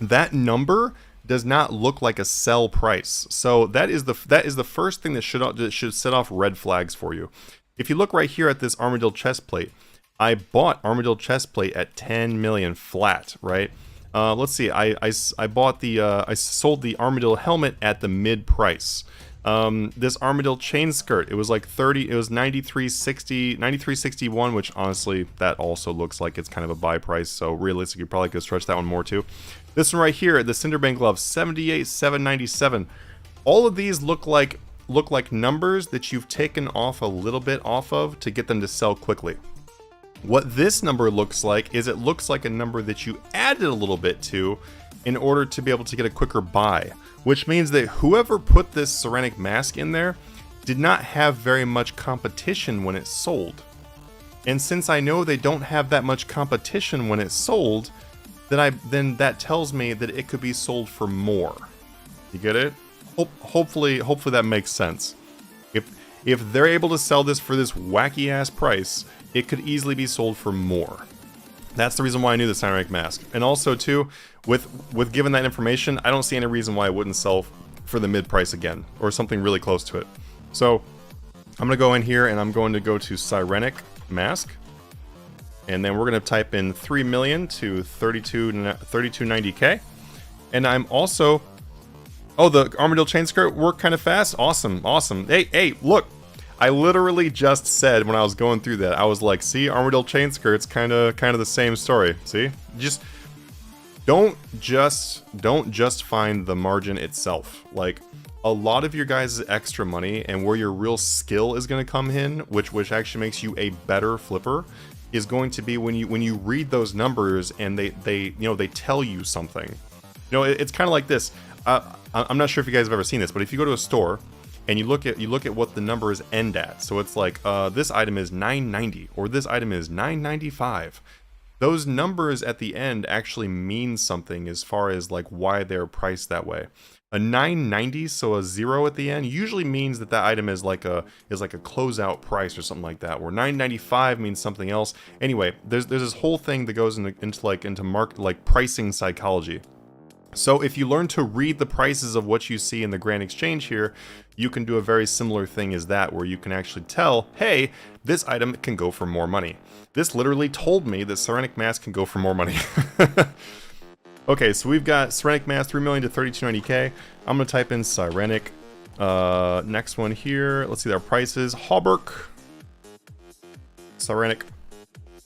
That number does not look like a sell price. So that is the first thing that should set off red flags for you. If you look right here at this Armadyl chest plate, I bought Armadyl chest plate at 10 million flat, right? Let's see. I sold the Armadyl helmet at the mid price. This Armadyl chain skirt, it was like 30, it was 93.61, which honestly, that also looks like it's kind of a buy price, so realistically, you probably could stretch that one more too. This one right here, the Cinderbane glove, 78,797. All of these look like numbers that you've taken off a little bit off of to get them to sell quickly. What this number looks like is it looks like a number that you added a little bit to in order to be able to get a quicker buy. Which means that whoever put this Cyrenic Mask in there did not have very much competition when it sold. And since I know they don't have that much competition when it's sold, then that tells me that it could be sold for more. You get it? Hopefully that makes sense. If they're able to sell this for this wacky ass price, it could easily be sold for more. That's the reason why I knew the Cyrenic Mask. And also too, with given that information, I don't see any reason why it wouldn't sell for the mid price again, or something really close to it. So I'm gonna go in here and I'm going to go to Cyrenic Mask. And then we're going to type in 3 million to 3290k. And I'm also... Oh, the Armadyl chain skirt worked kind of fast? Awesome, awesome. Hey, look! I literally just said when I was going through that, I was like, see, Armadyl chain skirt's kind of the same story. See? Just... Don't just find the margin itself. Like, a lot of your guys' extra money and where your real skill is going to come in, which actually makes you a better flipper, is going to be when you read those numbers and they tell you something. You know, it's kind of like this. I'm not sure if you guys have ever seen this, but if you go to a store and you look at what the numbers end at, so it's like this item is 990 or this item is 995. Those numbers at the end actually mean something as far as like why they're priced that way. A 990, so a 0 at the end, usually means that item is like a closeout price or something like that. Where 995 means something else. Anyway, there's this whole thing that goes into market, like pricing psychology. So if you learn to read the prices of what you see in the Grand Exchange here, you can do a very similar thing as that, where you can actually tell, hey, this item can go for more money. This literally told me that Cyrenic mask can go for more money. Okay, so we've got Cyrenic mask 3 million to 3290k. I'm gonna type in Cyrenic. Next one here. Let's see our prices. Hauberk. Cyrenic.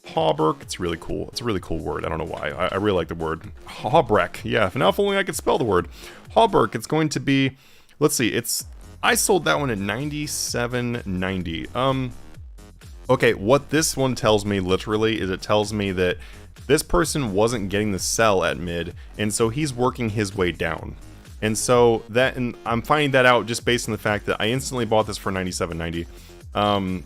Hauberk. It's really cool. It's a really cool word. I don't know why. I really like the word. Hauberk. Yeah, now if only I could spell the word. Hauberk. It's going to be... Let's see. I sold that one at 97.90. Okay, what this one tells me literally is it tells me that this person wasn't getting the sell at mid, and so he's working his way down. And so and I'm finding that out just based on the fact that I instantly bought this for 97.90.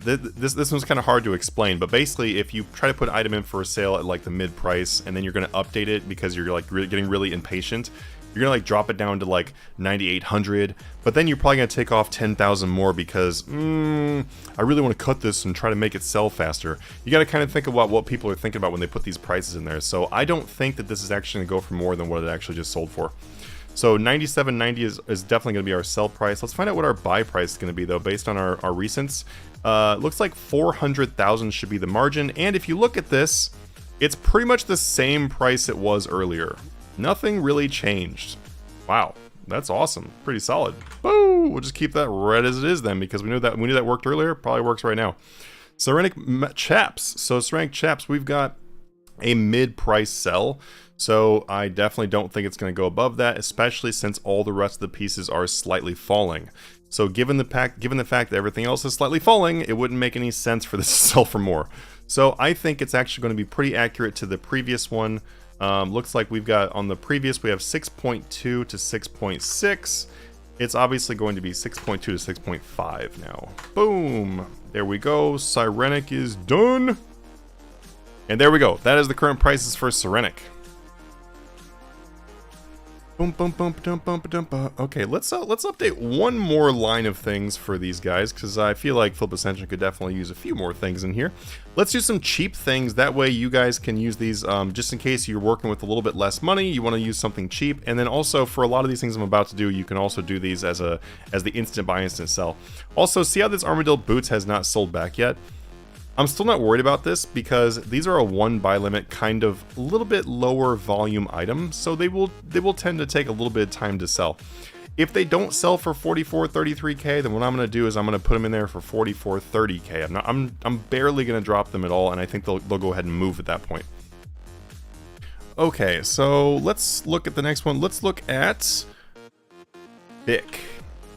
This one's kind of hard to explain, but basically if you try to put an item in for a sale at like the mid price and then you're going to update it because you're like getting really impatient, you're going to like drop it down to like 9,800, but then you're probably going to take off 10,000 more because I really want to cut this and try to make it sell faster. You got to kind of think about what people are thinking about when they put these prices in there. So I don't think that this is actually going to go for more than what it actually just sold for. So 97.90 is definitely going to be our sell price. Let's find out what our buy price is going to be though, based on our recents. Looks like 400,000 should be the margin. And if you look at this, it's pretty much the same price it was earlier. Nothing really changed. Wow, that's awesome. Pretty solid. Woo! We'll just keep that red as it is then, because we knew that worked earlier. Probably works right now. Cyrenic chaps. So Cyrenic chaps, we've got a mid-price sell. So I definitely don't think it's going to go above that, especially since all the rest of the pieces are slightly falling. So given the fact that everything else is slightly falling, it wouldn't make any sense for this to sell for more. So I think it's actually going to be pretty accurate to the previous one. Looks like we've got on the previous, we have 6.2 to 6.6. It's obviously going to be 6.2 to 6.5 now. Boom! There we go. Cyrenic is done. And there we go. That is the current prices for Cyrenic. Boom, boom, boom, boom, boom, boom, boom. Okay, let's update one more line of things for these guys, because I feel like Flip Ascension could definitely use a few more things in here. Let's do some cheap things. That way you guys can use these just in case you're working with a little bit less money. You want to use something cheap, and then also for a lot of these things I'm about to do, you can also do these as the instant buy, instant sell. Also, see how this Armadyl boots has not sold back yet? I'm still not worried about this because these are a 1 buy limit, kind of a little bit lower volume item, so they will tend to take a little bit of time to sell. If they don't sell for 44, 33k, then what I'm going to do is I'm going to put them in there for 44, 30k. I'm barely going to drop them at all, and I think they'll go ahead and move at that point. Okay, so let's look at the next one. Let's look at Bic.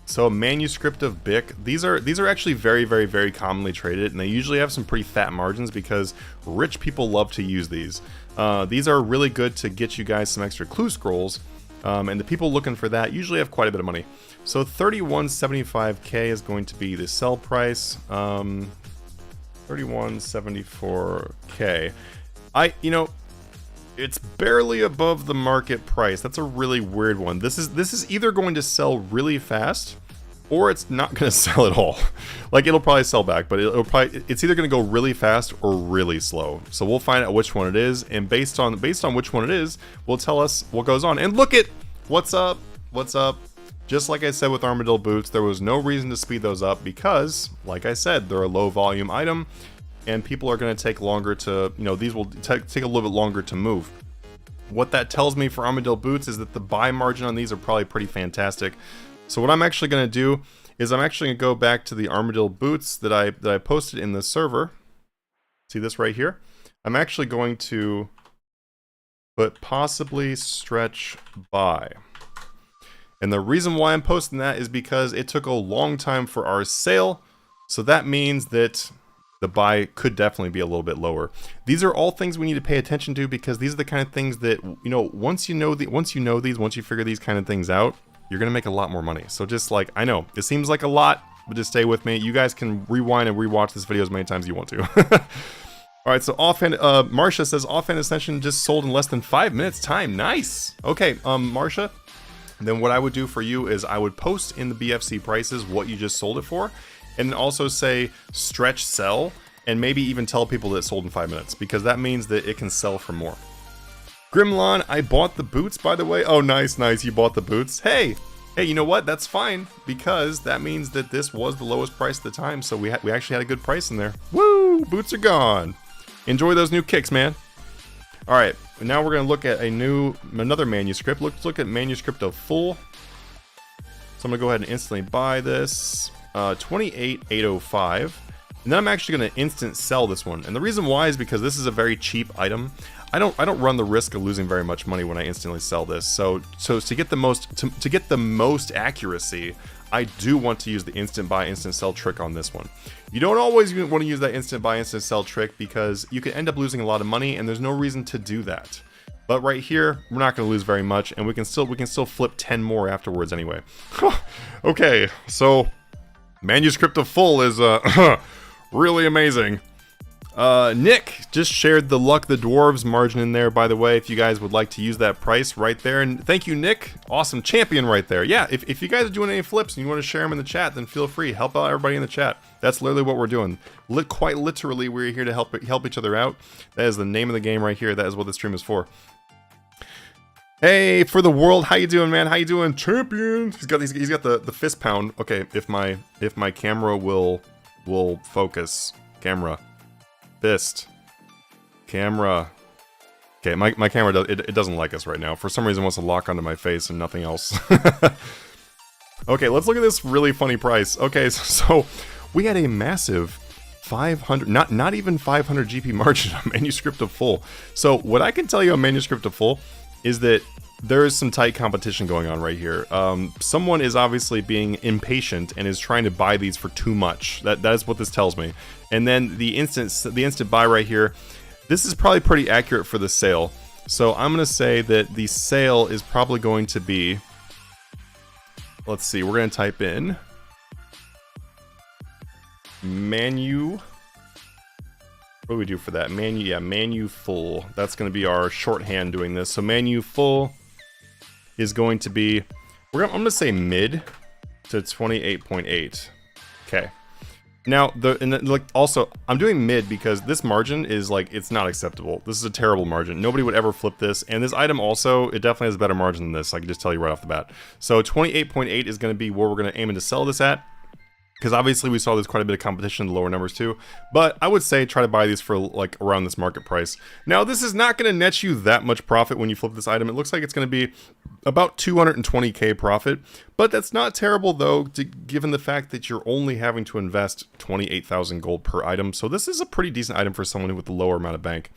So a manuscript of Bic. These are actually very, very, very commonly traded, and they usually have some pretty fat margins because rich people love to use these. These are really good to get you guys some extra clue scrolls, and the people looking for that usually have quite a bit of money. So 31.75k is going to be the sell price. 31.74k. It's barely above the market price. That's a really weird one. This is either going to sell really fast, or it's not going to sell at all. Like, it'll probably sell back, but it's either going to go really fast or really slow. So we'll find out which one it is, and based on which one it is, will tell us what goes on. And look at what's up. Just like I said with Armadyl boots, there was no reason to speed those up because, like I said, they're a low volume item. and people are going to take longer to, you know, these will take a little bit longer to move. What that tells me for Armadyl boots is that the buy margin on these are probably pretty fantastic. So what I'm actually going to do is I'm actually going to go back to the Armadyl boots that I posted in the server. See this right here? I'm actually going to put possibly stretch buy. And the reason why I'm posting that is because it took a long time for our sale. So that means that the buy could definitely be a little bit lower. These are all things we need to pay attention to, because these are the kind of things that, you know, once you figure these kind of things out, you're going to make a lot more money. So just like, I know it seems like a lot, but just stay with me. You guys can rewind and rewatch this video as many times as you want to. All right, so offhand, Marsha says offhand Ascension just sold in less than 5 minutes time. Nice. Okay, Marsha, then what I would do for you is I would post in the BFC prices what you just sold it for, and also say stretch sell, and maybe even tell people that it sold in 5 minutes, because that means that it can sell for more. Grimlon, I bought the boots, by the way. Oh, nice, nice, you bought the boots. Hey, you know what? That's fine, because that means that this was the lowest price at the time, so we actually had a good price in there. Woo! Boots are gone. Enjoy those new kicks, man. All right, now we're gonna look at another manuscript. Let's look at manuscript of full. So I'm gonna go ahead and instantly buy this, 28,805, and then I'm actually gonna instant sell this one. And the reason why is because this is a very cheap item. I don't run the risk of losing very much money when I instantly sell this. So to get the most accuracy, I do want to use the instant buy, instant sell trick on this one. You don't always want to use that instant buy, instant sell trick, because you can end up losing a lot of money, and there's no reason to do that. But right here, we're not going to lose very much, and we can still flip 10 more afterwards anyway. Okay, so manuscript of full is really amazing. Nick just shared the Luck the Dwarves margin in there, by the way, if you guys would like to use that price right there. And thank you, Nick. Awesome champion right there. Yeah, if you guys are doing any flips and you want to share them in the chat, then feel free. Help out everybody in the chat. That's literally what we're doing. Quite literally, we're here to help each other out. That is the name of the game right here. That is what this stream is for. Hey, for the world, how you doing, man? How you doing, champion? He's got the fist pound. Okay, if my camera will focus. Camera. Fist. Camera. Okay, my camera it doesn't like us right now. For some reason it wants to lock onto my face and nothing else. Okay, let's look at this really funny price. Okay, so we had a massive 500, not even 500 GP margin on manuscript of full. So what I can tell you on manuscript of full is that there is some tight competition going on right here. Someone is obviously being impatient and is trying to buy these for too much. That is what this tells me. And then the instant buy right here, this is probably pretty accurate for the sale. So I'm going to say that the sale is probably going to be, let's see, we're going to type in manu. What do we do for that? Manu full. That's going to be our shorthand doing this. So manu full is going to be, I'm going to say mid to 28.8. Okay. Now, also, I'm doing mid because this margin is like, it's not acceptable. This is a terrible margin. Nobody would ever flip this. And this item also, it definitely has a better margin than this. I can just tell you right off the bat. So 28.8 is going to be where we're going to aim to sell this at. Because obviously we saw there's quite a bit of competition in the lower numbers too. But I would say try to buy these for like around this market price. Now this is not going to net you that much profit when you flip this item. It looks like it's going to be about 220k profit. But that's not terrible though, given the fact that you're only having to invest 28,000 gold per item. So this is a pretty decent item for someone with a lower amount of bank.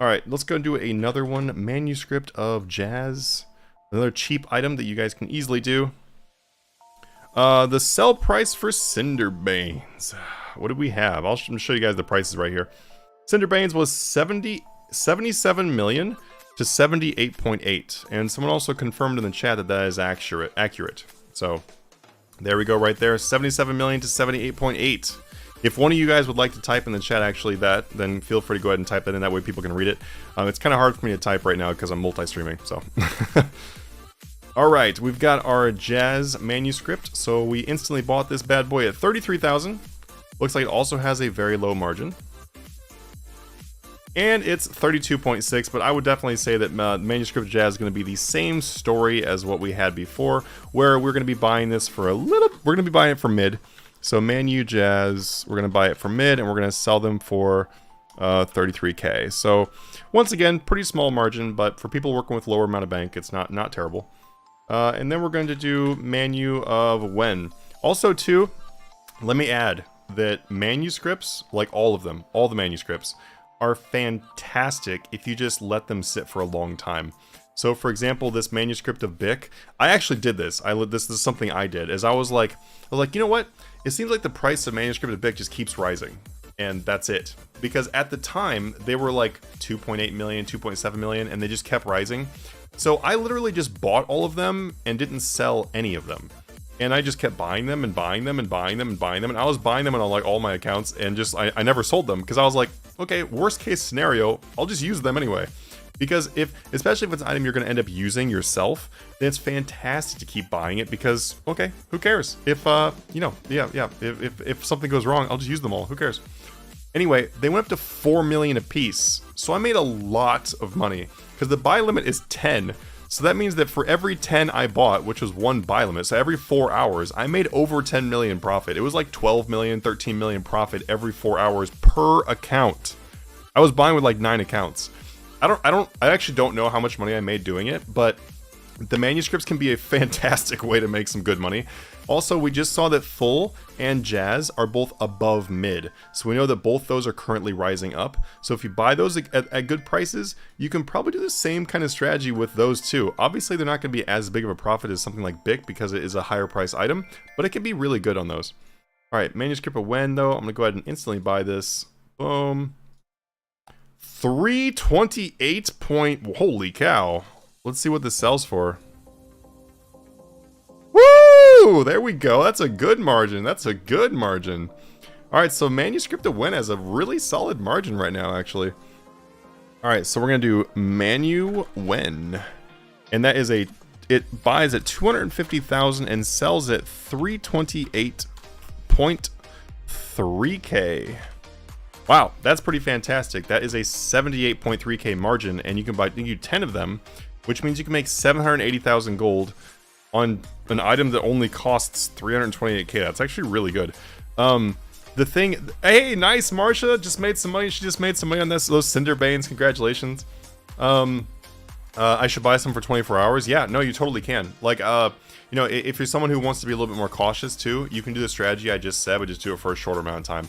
Alright, let's go and do another one. Manuscript of Jazz. Another cheap item that you guys can easily do. The sell price for Cinderbanes. What do we have? I'm show you guys the prices right here. Cinderbanes was 77 million to 78.8. And someone also confirmed in the chat that that is accurate. So there we go right there. 77 million to 78.8. If one of you guys would like to type in the chat actually that, then feel free to go ahead and type that in. That way people can read it. It's kind of hard for me to type right now because I'm multi-streaming. So. Alright, we've got our Jazz manuscript, so we instantly bought this bad boy at 33,000. Looks like it also has a very low margin. And it's 32.6, but I would definitely say that Manuscript Jazz is going to be the same story as what we had before, where we're going to be buying this for we're going to be buying it for mid. So Manu Jazz, we're going to buy it for mid, and we're going to sell them for 33k. So once again, pretty small margin, but for people working with lower amount of bank, it's not terrible. And then we're going to do Manu of When. Also too, let me add that manuscripts, like all of them, all the manuscripts, are fantastic if you just let them sit for a long time. So for example, this manuscript of Bic, I actually did this. This is something I did, as I was like, you know what? It seems like the price of manuscript of Bic just keeps rising. And that's it. Because at the time, they were like 2.8 million, 2.7 million, and they just kept rising. So I literally just bought all of them and didn't sell any of them. And I just kept buying them and buying them and buying them and buying them. And I was buying them on like all my accounts, and just I never sold them because I was like, okay, worst case scenario, I'll just use them anyway. Because especially if it's an item you're going to end up using yourself, then it's fantastic to keep buying it because, okay, who cares? If, if something goes wrong, I'll just use them all. Who cares? Anyway, they went up to 4 million a piece. So I made a lot of money because the buy limit is 10. So that means that for every 10 I bought, which was one buy limit, so every 4 hours, I made over 10 million profit. It was like 12 million, 13 million profit every 4 hours per account. I was buying with like 9 accounts. I actually don't know how much money I made doing it, but the manuscripts can be a fantastic way to make some good money. Also, we just saw that Full and Jazz are both above mid, so we know that both those are currently rising up. So if you buy those at good prices, you can probably do the same kind of strategy with those too. Obviously, they're not going to be as big of a profit as something like Bic because it is a higher price item, but it can be really good on those. All right, manuscript of When though, I'm going to go ahead and instantly buy this. Boom. 328 point. Holy cow. Let's see what this sells for. Woo! There we go. That's a good margin. That's a good margin. Alright, so manuscript of When has a really solid margin right now, actually. Alright, so we're going to do Manu When. And that is it buys at 250,000 and sells at 328.3k. Wow, that's pretty fantastic. That is a 78.3k margin, and you can buy 10 of them, which means you can make 780,000 gold on an item that only costs 328k. That's actually really good. The thing, hey, nice, Marsha just made some money. She just made some money on those Cinderbanes. Congratulations. I should buy some for 24 hours. Yeah, no, you totally can. Like, you know, if you're someone who wants to be a little bit more cautious too, you can do the strategy I just said, but just do it for a shorter amount of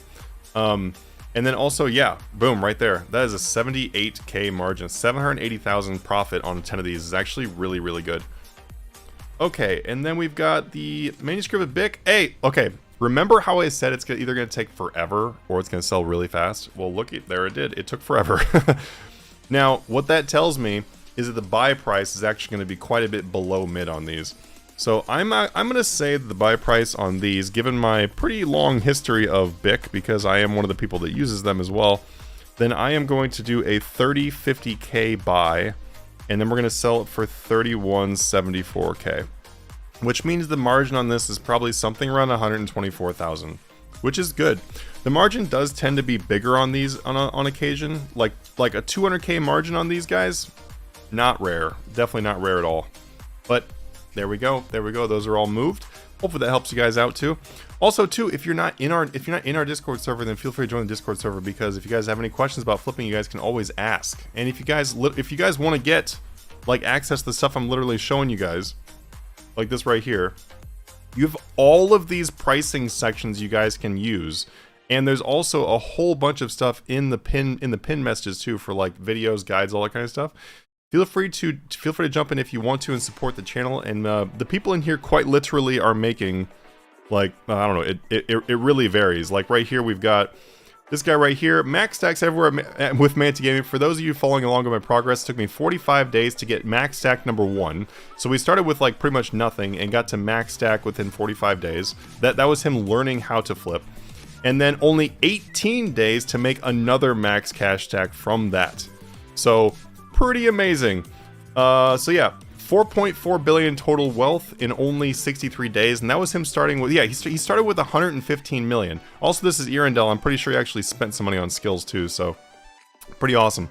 time. And then also, yeah, boom, right there. That is a 78k margin. 780,000 profit on 10 of these is actually really, really good. Okay, and then we've got the manuscript of Bic. Hey, okay, remember how I said it's either going to take forever or it's going to sell really fast? Well, look, there it did. It took forever. Now, what that tells me is that the buy price is actually going to be quite a bit below mid on these. So I'm going to say that the buy price on these, given my pretty long history of Bic, because I am one of the people that uses them as well, then I am going to do a 50k buy, and then we're going to sell it for 3174k, which means the margin on this is probably something around 124,000, which is good. The margin does tend to be bigger on these on occasion, like a 200k margin on these guys. Not rare, definitely not rare at all, but there we go. There we go. Those are all moved. Hopefully that helps you guys out too. Also too, if you're not in our Discord server, then feel free to join the Discord server, because if you guys have any questions about flipping, you guys can always ask. And if you guys want to get like access to the stuff I'm literally showing you guys, like this right here, you have all of these pricing sections you guys can use. And there's also a whole bunch of stuff in the pin messages too, for like videos, guides, all that kind of stuff. Feel free to jump in if you want to and support the channel. And the people in here quite literally are making, like, I don't know, it really varies. Like right here we've got this guy right here, max stacks everywhere with Manta Gaming. For those of you following along with my progress, it took me 45 days to get max stack number 1. So we started with like pretty much nothing and got to max stack within 45 days. That was him learning how to flip. And then only 18 days to make another max cash stack from that. So pretty amazing. So yeah, 4.4 billion total wealth in only 63 days, and that was him starting with, yeah, he started with 115 million. Also, this is Armadyl. I'm pretty sure he actually spent some money on skills too, so pretty awesome.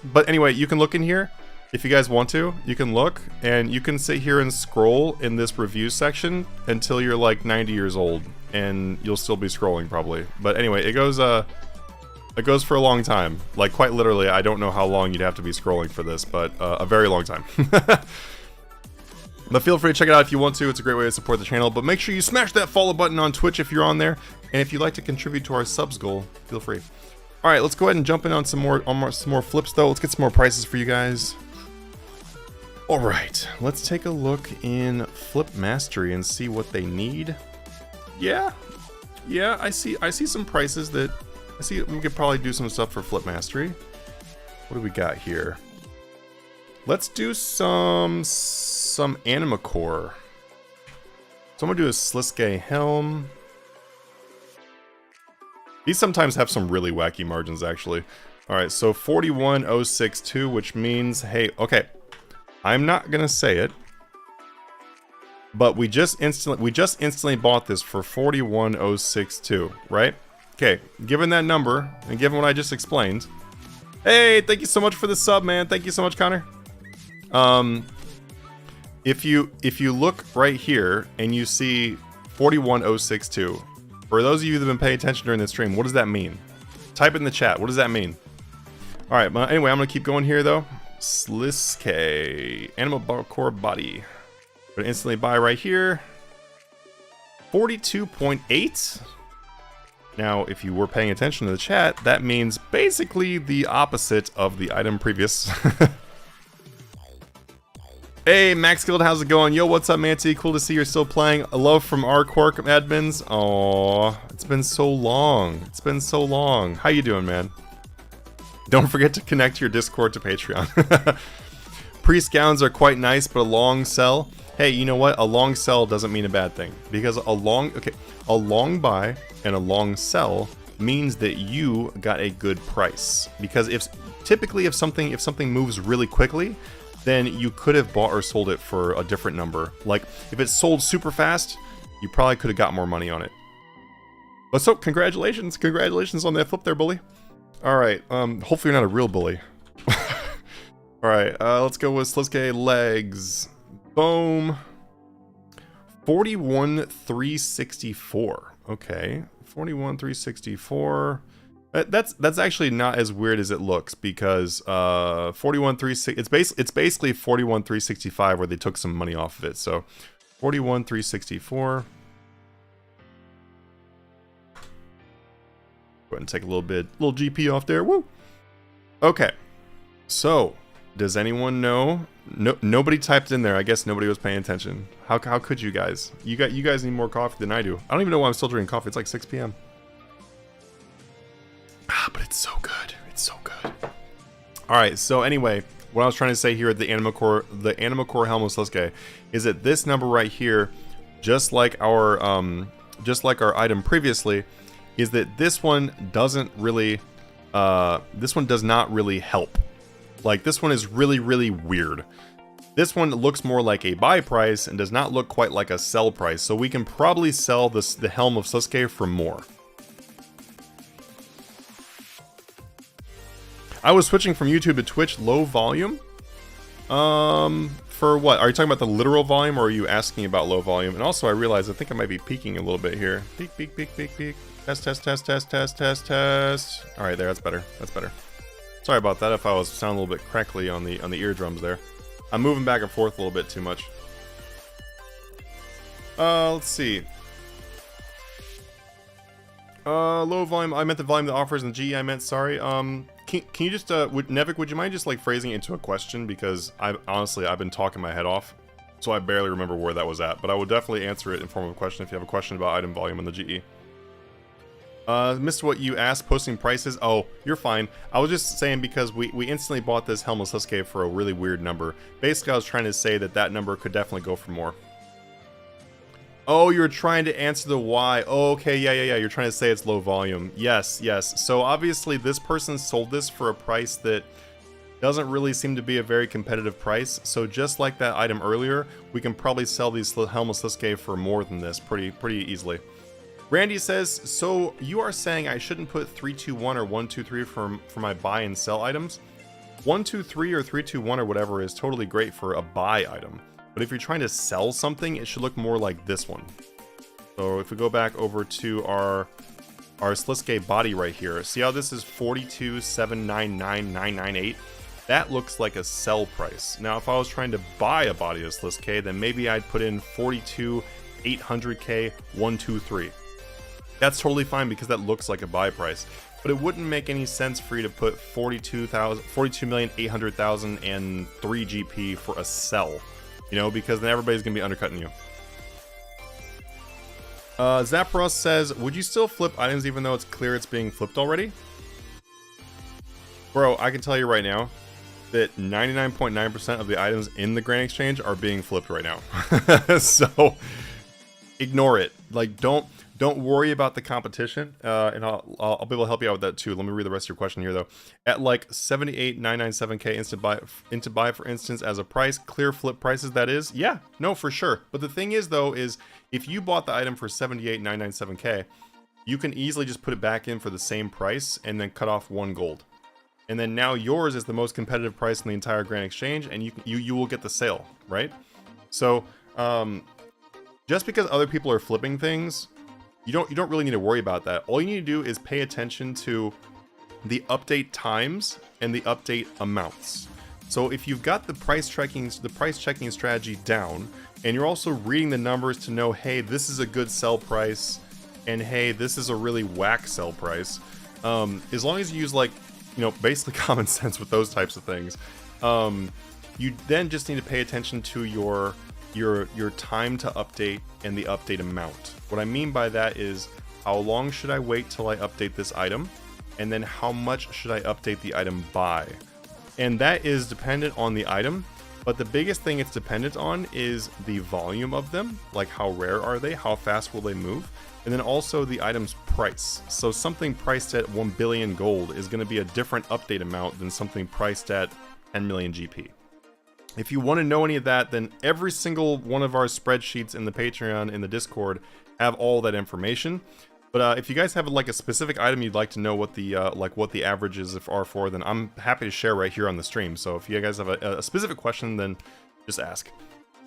But anyway, you can look in here. if you guys want to, you can look, and you can sit here and scroll in this review section until you're like 90 years old, and you'll still be scrolling probably. But anyway, it goes for a long time. Like, quite literally, I don't know how long you'd have to be scrolling for this, but a very long time. But feel free to check it out if you want to. It's a great way to support the channel. But make sure you smash that follow button on Twitch if you're on there. And if you'd like to contribute to our subs goal, feel free. All right, let's go ahead and jump in on some more flips, though. Let's get some more prices for you guys. All right, let's take a look in Flip Mastery and see what they need. Yeah, I see some prices that I see. We could probably do some stuff for Flip Mastery. What do we got here? Let's do some Anima Core. So I'm gonna do a Sliske helm. These sometimes have some really wacky margins, actually. All right, so 41062, which means, hey, okay, I'm not gonna say it, but we just instantly bought this for 41062, right? Okay, given that number and given what I just explained, hey, thank you so much for the sub, man. Thank you so much, Connor. If you look right here and you see 41062, for those of you that have been paying attention during this stream, what does that mean? Type in the chat. What does that mean? All right, but anyway, I'm gonna keep going here though. Sliske Anima Core body. I'm gonna instantly buy right here. 42.8. Now, if you were paying attention to the chat, that means basically the opposite of the item previous. Hey, Max Guild, how's it going? Yo, what's up, Manti? Cool to see you're still playing. A love from our core admins. Aww, it's been so long. It's been so long. How you doing, man? Don't forget to connect your Discord to Patreon. Priest gowns are quite nice, but a long sell. Hey, you know what? A long sell doesn't mean a bad thing, because a long buy and a long sell means that you got a good price. Because if something moves really quickly, then you could have bought or sold it for a different number. Like, if it sold super fast, you probably could have got more money on it. But so, congratulations on that flip there, bully. Alright, hopefully you're not a real bully. Alright, let's go with Sliske legs. Boom. 41,364. Okay, 41,364. That's actually not as weird as it looks, because 41,360, it's basically 41,365 where they took some money off of it. So 41,364. Go ahead and take a little GP off there. Woo. Okay. So, does anyone know? No, nobody typed in there. I guess nobody was paying attention. How could you guys? You guys need more coffee than I do. I don't even know why I'm still drinking coffee. It's like 6 p.m. But it's so good. It's so good. All right. So anyway, what I was trying to say here at the Anima Core helm of Sliske is that this number right here, just like our item previously, is that this one doesn't really, this one does not really help. Like, this one is really, really weird. This one looks more like a buy price and does not look quite like a sell price. So we can probably sell the helm of Sliske for more. I was switching from YouTube to Twitch, low volume. For what? Are you talking about the literal volume, or are you asking about low volume? And also, I realize I think I might be peaking a little bit here. Peak, peak, peak, peak, peak. Test, test, test, test, test, test, test. All right, there. That's better. That's better. Sorry about that if I was sounding a little bit crackly on the eardrums there. I'm moving back and forth a little bit too much. Let's see. Low volume. I meant the volume that offers in GE. I meant, sorry. Can you just, Nevik, would you mind just like phrasing it into a question? Because I've been talking my head off, so I barely remember where that was at. But I will definitely answer it in form of a question if you have a question about item volume in the GE. Missed what you asked, posting prices. Oh, you're fine. I was just saying because we instantly bought this helm of Sliske for a really weird number. Basically, I was trying to say that number could definitely go for more. Oh, you're trying to answer the why. Oh, okay, yeah. You're trying to say it's low volume. Yes. So obviously this person sold this for a price that doesn't really seem to be a very competitive price. So just like that item earlier, we can probably sell these helm of Sliske for more than this pretty easily. Randy says, so you are saying I shouldn't put 3, 2, 1 or 1, 2, 3 for my buy and sell items? 123 or 321 or whatever is totally great for a buy item. But if you're trying to sell something, it should look more like this one. So if we go back over to our Sliske body right here, see how this is 42,799,998? That looks like a sell price. Now, if I was trying to buy a body of Sliske, then maybe I'd put in 42,800K 123. That's totally fine because that looks like a buy price. But it wouldn't make any sense for you to put 42,800,000 and 3 GP for a sell. You know, because then everybody's going to be undercutting you. Zapros says, would you still flip items even though it's clear it's being flipped already? Bro, I can tell you right now that 99.9% of the items in the Grand Exchange are being flipped right now. So, ignore it. Like, don't worry about the competition, and I'll be able to help you out with that too. Let me read the rest of your question here though. At like 78,997K instant buy for instance as a price, clear flip prices that is, yeah, no, for sure. But the thing is though, is if you bought the item for 78,997K, you can easily just put it back in for the same price and then cut off 1 gold. And then now yours is the most competitive price in the entire Grand Exchange, and you will get the sale, right? So just because other people are flipping things, you don't really need to worry about that. All you need to do is pay attention to the update times and the update amounts. So if you've got the price checking strategy down, and you're also reading the numbers to know, hey, this is a good sell price, and hey, this is a really whack sell price. As long as you use, like, you know, basically common sense with those types of things, you then just need to pay attention to your time to update and the update amount. What I mean by that is, how long should I wait till I update this item, and then how much should I update the item by? And that is dependent on the item, but the biggest thing it's dependent on is the volume of them, like how rare are they, how fast will they move, and then also the item's price. So something priced at 1 billion gold is going to be a different update amount than something priced at 10 million GP. If you want to know any of that, then every single one of our spreadsheets in the Patreon, in the Discord, have all that information. But if you guys have like a specific item you'd like to know what the averages are for, then I'm happy to share right here on the stream. So if you guys have a specific question, then just ask.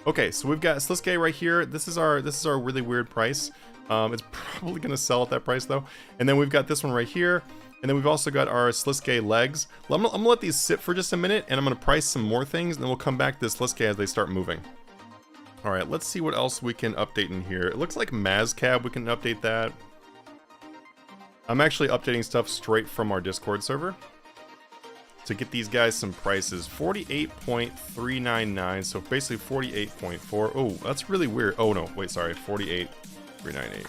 Okay, so we've got Sliske right here. This is our really weird price. It's probably gonna sell at that price though. And then we've got this one right here. And then we've also got our Sliske legs. I'm gonna let these sit for just a minute, and I'm gonna price some more things, and then we'll come back to Sliske as they start moving. All right, let's see what else we can update in here. It looks like Mazcab, we can update that. I'm actually updating stuff straight from our Discord server to get these guys some prices. 48.399, so basically 48.4. Oh, that's really weird. Oh no, wait, sorry, 48.398.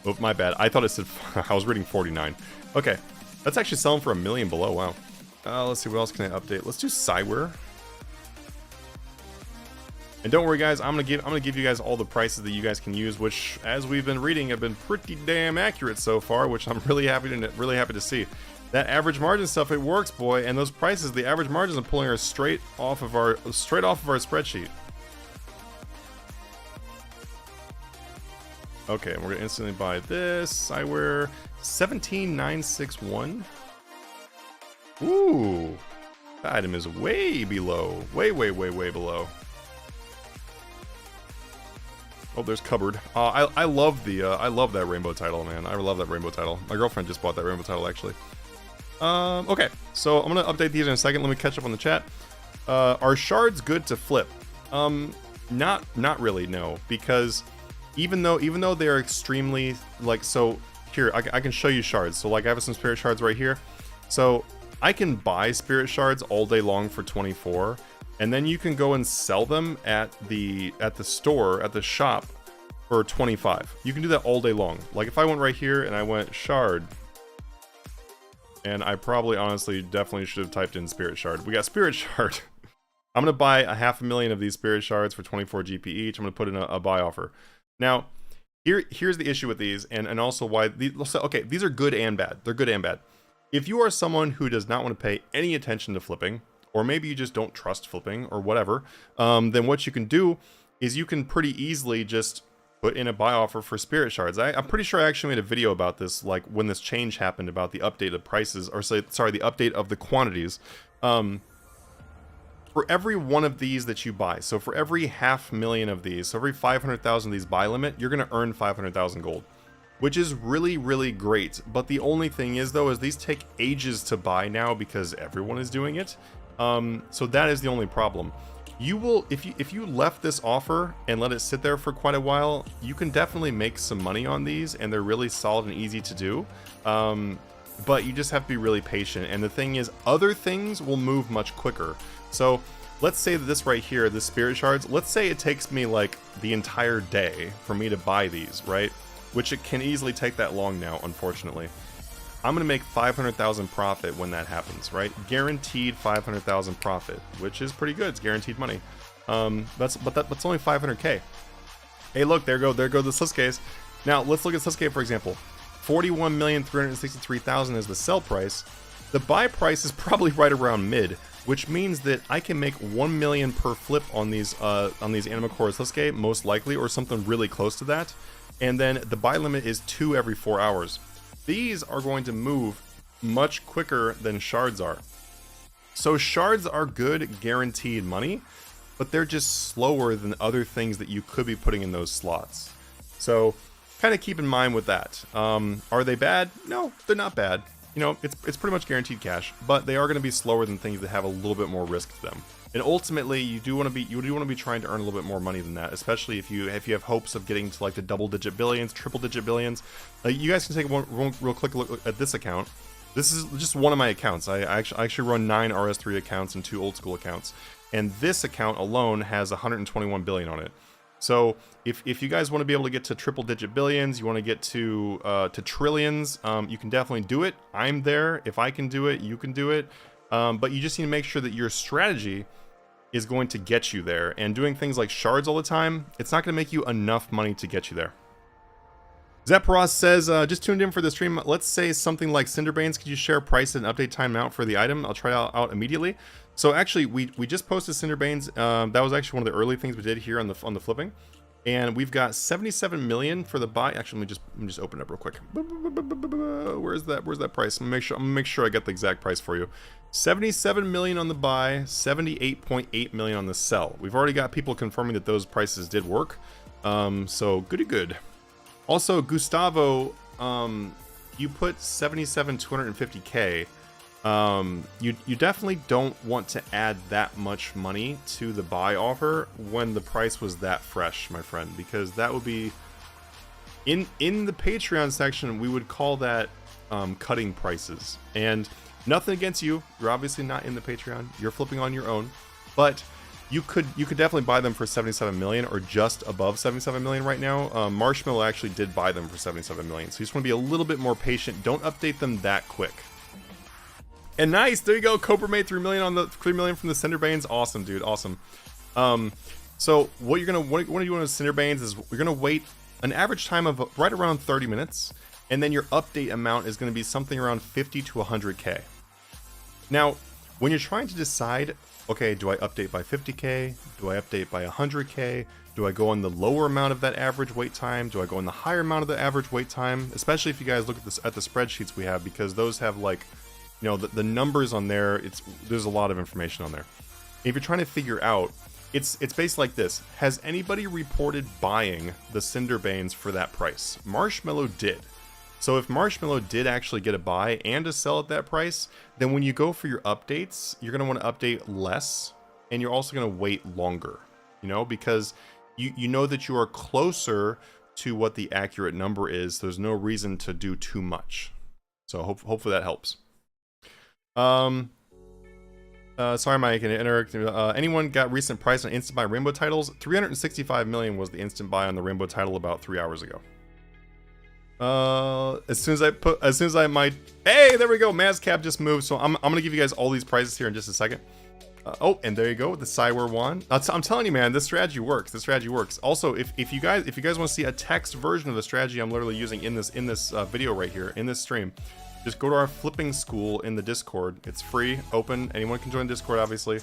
Oh, my bad. I thought it said, I was reading 49. Okay. That's actually selling for $1 million below. Wow. Let's see, what else can I update? Let's do Cyware. And don't worry, guys. I'm gonna give you guys all the prices that you guys can use, which, as we've been reading, have been pretty damn accurate so far, which I'm really happy to see. That average margin stuff, it works, boy. And those prices, the average margins I'm pulling are straight off of our spreadsheet. Okay, and we're gonna instantly buy this Cyware. 17,961. Ooh, that item is way below, way below. Oh, there's cupboard. I love that rainbow title, man. I love that rainbow title. My girlfriend just bought that rainbow title, actually. Okay, so I'm gonna update these in a second. Let me catch up on the chat. Are shards good to flip? Not really, no, because even though they are extremely, like, so. Here, I can show you shards. So like I have some spirit shards right here. So I can buy spirit shards all day long for 24, and then you can go and sell them at the store, at the shop, for 25. You can do that all day long. Like if I went right here and I went shard, and I probably honestly definitely should have typed in spirit shard. We got spirit shard. I'm gonna buy 500,000 of these spirit shards for 24 GP each. I'm gonna put in a buy offer. Now, here's the issue with these, and also why these. Okay, these are good and bad. They're good and bad. If you are someone who does not want to pay any attention to flipping, or maybe you just don't trust flipping or whatever, then what you can do is you can pretty easily just put in a buy offer for spirit shards. I'm pretty sure I actually made a video about this, like when this change happened, about the update of prices, or sorry, the update of the quantities. for every one of these that you buy, so for every 500,000 of these, so every 500,000 of these buy limit, you're going to earn 500,000 gold, which is really, really great. But the only thing is, though, is these take ages to buy now because everyone is doing it. So that is the only problem. You will, if you left this offer and let it sit there for quite a while, you can definitely make some money on these, and they're really solid and easy to do. But you just have to be really patient. And the thing is, other things will move much quicker. So let's say that this right here, the spirit shards, let's say it takes me like the entire day for me to buy these, right? Which it can easily take that long now, unfortunately. I'm going to make 500,000 profit when that happens, right? Guaranteed 500,000 profit, which is pretty good. It's guaranteed money. That's only 500k. Hey, look, there go the Sasuke's. Now, let's look at Sasuke, for example. 41,363,000 is the sell price. The buy price is probably right around mid, which means that I can make 1 million per flip on these Anima Core Sasuke, most likely, or something really close to that. And then the buy limit is 2 every 4 hours. These are going to move much quicker than shards are. So shards are good guaranteed money, but they're just slower than other things that you could be putting in those slots. So kind of keep in mind with that. Are they bad? No, they're not bad. You know, it's pretty much guaranteed cash, but they are going to be slower than things that have a little bit more risk to them. And ultimately, you do want to be trying to earn a little bit more money than that, especially if you have hopes of getting to like the double-digit billions, triple-digit billions. You guys can take one real quick look at this account. This is just one of my accounts. I actually run 9 RS3 accounts and 2 old school accounts, and this account alone has 121 billion on it. So if you guys want to be able to get to triple-digit billions, you want to get to trillions, you can definitely do it. I'm there. If I can do it, you can do it. But you just need to make sure that your strategy is going to get you there. And doing things like shards all the time, it's not going to make you enough money to get you there. Zaparos says, just tuned in for the stream. Let's say something like Cinderbanes. Could you share price and update timeout for the item? I'll try it out immediately. So actually, we just posted Cinderbanes. That was actually one of the early things we did here on the flipping. And we've got 77 million for the buy. Actually, let me just open it up real quick. Where's that price? I'm gonna make sure I get the exact price for you. 77 million on the buy, 78.8 million on the sell. We've already got people confirming that those prices did work. So goody good. Also, Gustavo, you put 250k. You definitely don't want to add that much money to the buy offer when the price was that fresh, my friend, because that would be in the Patreon section. We would call that cutting prices. And nothing against you. You're obviously not in the Patreon. You're flipping on your own, but you could definitely buy them for 77 million or just above 77 million right now. Marshmallow actually did buy them for 77 million. So you just want to be a little bit more patient. Don't update them that quick. And nice, there you go. Cobra made 3 million on the 3 million from the Cinderbanes. Awesome, dude, awesome. So what you want to do with Cinderbanes is you're gonna wait an average time of right around 30 minutes, and then your update amount is going to be something around 50 to 100k. Now, when you're trying to decide, okay, do I update by 50k? Do I update by 100k? Do I go on the lower amount of that average wait time? Do I go on the higher amount of the average wait time? Especially if you guys look at the spreadsheets we have, because those have like, you know, the numbers on there. There's a lot of information on there. If you're trying to figure out, it's based like this. Has anybody reported buying the Cinderbanes for that price? Marshmallow did. So if Marshmallow did actually get a buy and a sell at that price, then when you go for your updates, you're going to want to update less, and you're also going to wait longer, you know, because you know that you are closer to what the accurate number is. So there's no reason to do too much. So hopefully that helps. Sorry, Mike, and anyone got recent price on instant buy Rainbow titles? 365 million was the instant buy on the Rainbow title about 3 hours ago. As soon as I might, hey, there we go. Mazcap just moved, so I'm gonna give you guys all these prices here in just a second. Oh, and there you go, the Cyware wand. I'm telling you, man, this strategy works. This strategy works. Also, if you guys want to see a text version of the strategy I'm literally using in this video right here in this stream, just go to our flipping school in the Discord. It's free, open. Anyone can join Discord, obviously.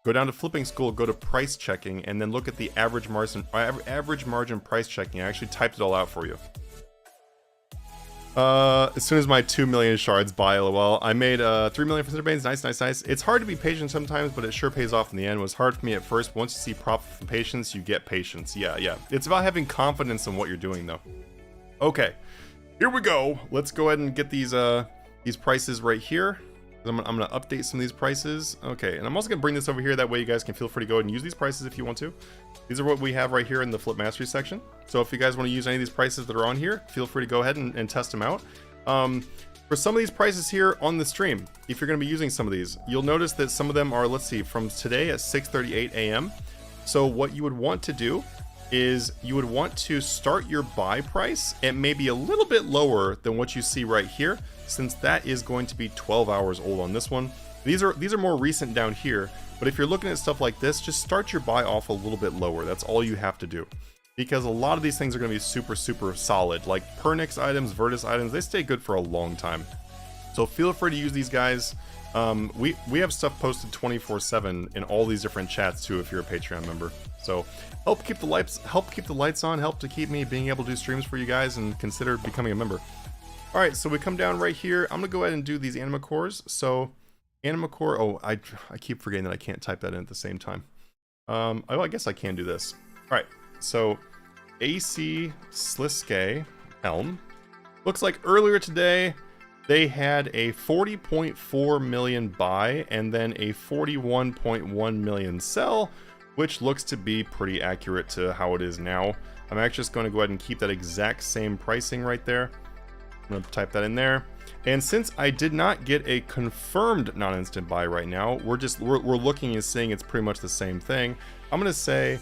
Go down to flipping school, go to price checking, and then look at the average margin price checking. I actually typed it all out for you. As soon as my 2 million shards buy, lol. I made 3 million for Cinderbanes. Nice, nice, nice. It's hard to be patient sometimes, but it sure pays off in the end. It was hard for me at first. Once you see profit from patience, you get patience. Yeah, yeah. It's about having confidence in what you're doing, though. Okay, here we go. Let's go ahead and get these prices right here. I'm gonna update some of these prices. Okay, and I'm also gonna bring this over here. That way you guys can feel free to go ahead and use these prices if you want to. These are what we have right here in the Flip Mastery section. So if you guys want to use any of these prices that are on here, feel free to go ahead and test them out. For some of these prices here on the stream, if you're gonna be using some of these, you'll notice that some of them are, let's see, from today at 6:38 a.m. So what you would want to do is you would want to start your buy price at maybe a little bit lower than what you see right here, since that is going to be 12 hours old on this one. These are more recent down here, but if you're looking at stuff like this, just start your buy off a little bit lower. That's all you have to do, because a lot of these things are going to be super, super solid. Like Pernix items, Virtus items, they stay good for a long time. So feel free to use these guys. We have stuff posted 24/7 in all these different chats too if you're a Patreon member. So help keep the lights on, help to keep me being able to do streams for you guys, and consider becoming a member. All right, so we come down right here. I'm gonna go ahead and do these Anima Cores. So Anima Core, oh, I keep forgetting that I can't type that in at the same time. Oh, I guess I can do this. All right, so AC Sliske Helm. Looks like earlier today, they had a 40.4 million buy and then a 41.1 million sell, which looks to be pretty accurate to how it is now. I'm actually just going to go ahead and keep that exact same pricing right there. I'm going to type that in there. And since I did not get a confirmed non-instant buy right now, we're looking and seeing it's pretty much the same thing. I'm going to say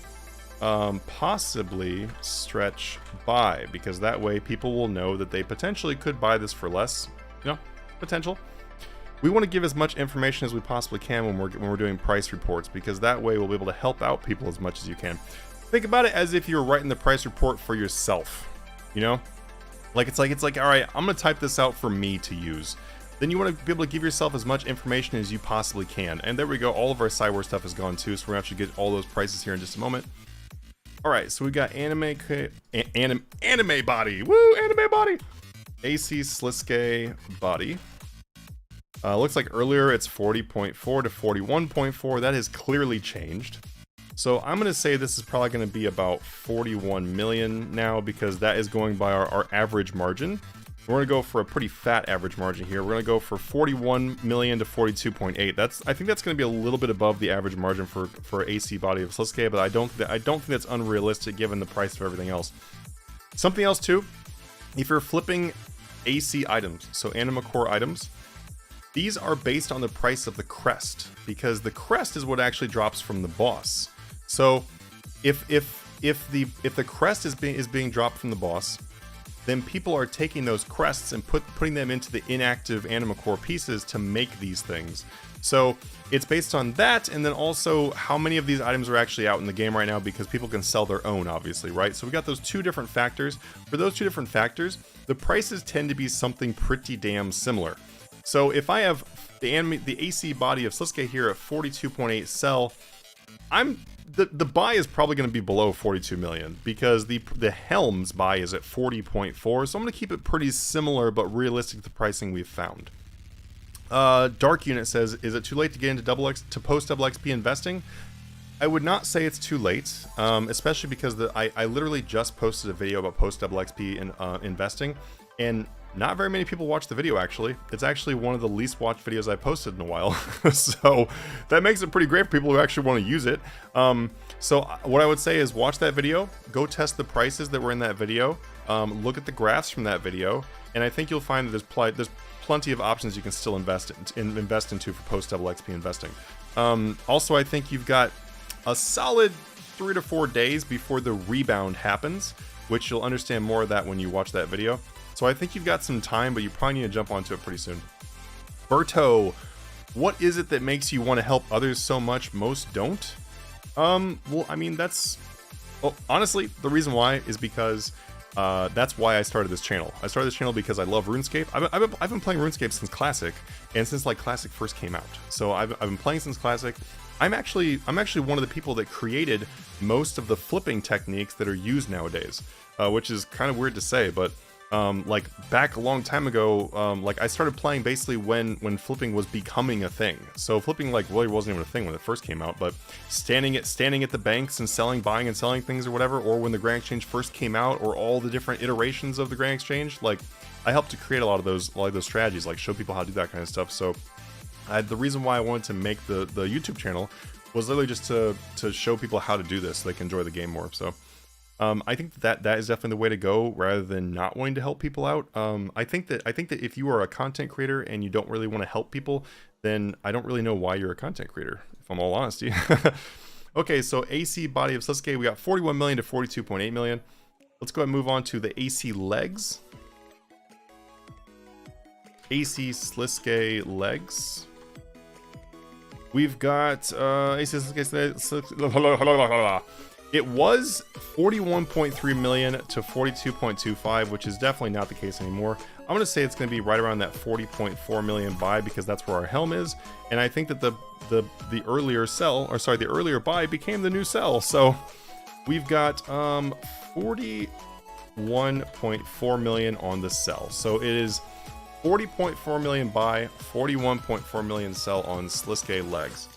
possibly stretch buy, because that way people will know that they potentially could buy this for less. You know, potential. We want to give as much information as we possibly can when we're doing price reports, because that way we'll be able to help out people as much as you can. Think about it as if you're writing the price report for yourself. You know, like it's like all right, I'm gonna type this out for me to use. Then you want to be able to give yourself as much information as you possibly can. And there we go. All of our Cywar stuff is gone too, so we're gonna actually get all those prices here in just a moment. All right, so we got anime body. Woo, anime body. AC Sliske body. Looks like earlier it's 40.4 to 41.4. That has clearly changed. So I'm going to say this is probably going to be about 41 million now, because that is going by our average margin. We're going to go for a pretty fat average margin here. We're going to go for 41 million to 42.8. I think that's going to be a little bit above the average margin for AC body of Sliske, but I don't think that's unrealistic given the price of everything else. Something else too. If you're flipping AC items, so Anima Core items, these are based on the price of the crest, because the crest is what actually drops from the boss. So if the crest is being dropped from the boss, then people are taking those crests and putting them into the inactive Anima Core pieces to make these things. So it's based on that, and then also how many of these items are actually out in the game right now, because people can sell their own, obviously, right? So we got those two different factors. For those two different factors, the prices tend to be something pretty damn similar. So if I have the AC body of Sliske here at 42.8 sell, the buy is probably going to be below 42 million, because the Helm's buy is at 40.4. So I'm going to keep it pretty similar but realistic to the pricing we've found. Dark Unit says, is it too late to get into post double XP investing? I would not say it's too late, especially because I literally just posted a video about post double XP and investing, and not very many people watch the video. Actually, it's actually one of the least watched videos I posted in a while. So that makes it pretty great for people who actually want to use it. So what I would say is watch that video, go test the prices that were in that video, look at the graphs from that video, and I think you'll find that there's plenty of options you can still invest into for post double XP investing. Also, I think you've got a solid 3 to 4 days before the rebound happens, which you'll understand more of that when you watch that video. So I think you've got some time, but you probably need to jump onto it pretty soon. Berto, what is it that makes you want to help others so much most don't? Well, I mean, honestly, the reason why is because that's why I started this channel. I started this channel because I love RuneScape. I've been playing RuneScape since Classic, and since like Classic first came out. So I've been playing since Classic. I'm actually one of the people that created most of the flipping techniques that are used nowadays, which is kind of weird to say, but Like back a long time ago, like I started playing basically when flipping was becoming a thing. So flipping like really wasn't even a thing when it first came out, but standing at the banks and selling, buying and selling things or whatever, or when the Grand Exchange first came out, or all the different iterations of the Grand Exchange, like I helped to create a lot of those strategies, like show people how to do that kind of stuff. So the reason why I wanted to make the YouTube channel was literally just to show people how to do this so they can enjoy the game more. So I think that is definitely the way to go, rather than not wanting to help people out. I think that if you are a content creator and you don't really want to help people, then I don't really know why you're a content creator, if I'm all honesty. Okay, so AC body of Sliske, we got 41 million to 42.8 million. Let's go ahead and move on to the AC legs. AC Sliske legs. We've got AC Sliske. It was 41.3 million to 42.25, which is definitely not the case anymore. I'm going to say it's going to be right around that 40.4 million buy, because that's where our helm is. And I think that the earlier sell, or sorry, the earlier buy became the new sell. So we've got 41.4 million on the sell. So it is 40.4 million buy, 41.4 million sell on Sliske legs.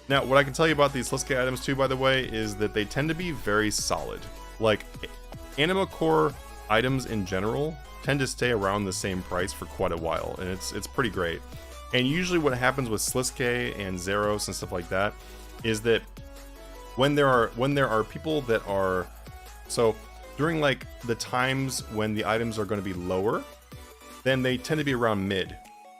Now, what I can tell you about these Sliske items too, by the way, is that they tend to be very solid. Like, Anima Core items in general tend to stay around the same price for quite a while, and it's pretty great. And usually what happens with Sliske and Zeros and stuff like that is that when there are people that are, so during like the times when the items are going to be lower, then they tend to be around mid.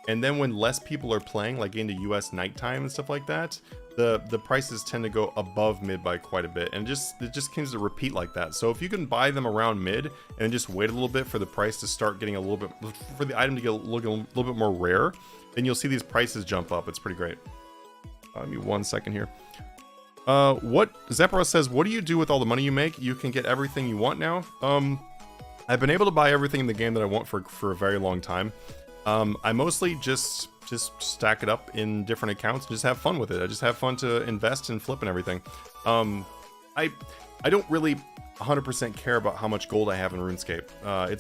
And then when less people are playing, like into US nighttime and stuff like that, the prices tend to go above mid by quite a bit, and it just tends to repeat like that. So if you can buy them around mid and just wait a little bit for the price to start getting a little bit, for the item to get a little bit more rare, then you'll see these prices jump up. It's pretty great. Give me 1 second here. What Zephyros says, what do you do with all the money you make? You can get everything you want now. I've been able to buy everything in the game that I want for a very long time. I mostly just stack it up in different accounts and just have fun with it. I just have fun to invest and flip and everything. I don't really 100% care about how much gold I have in RuneScape.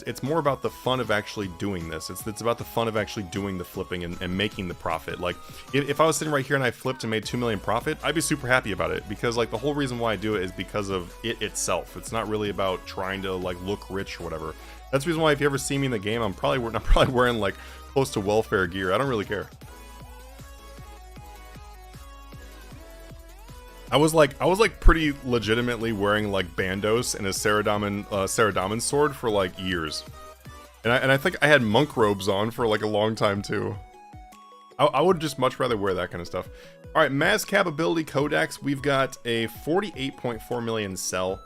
It's more about the fun of actually doing this. It's about the fun of actually doing the flipping and making the profit. Like, if I was sitting right here and I flipped and made 2 million profit, I'd be super happy about it, because like the whole reason why I do it is because of it itself. It's not really about trying to like look rich or whatever. That's the reason why if you ever see me in the game, I'm probably wearing like close to welfare gear. I don't really care. I was like pretty legitimately wearing like bandos and a Cinderbanes sword for like years, and I think I had monk robes on for like a long time too. I would just much rather wear that kind of stuff. All right, Mazcab ability Codex. We've got a 48.4 million sell.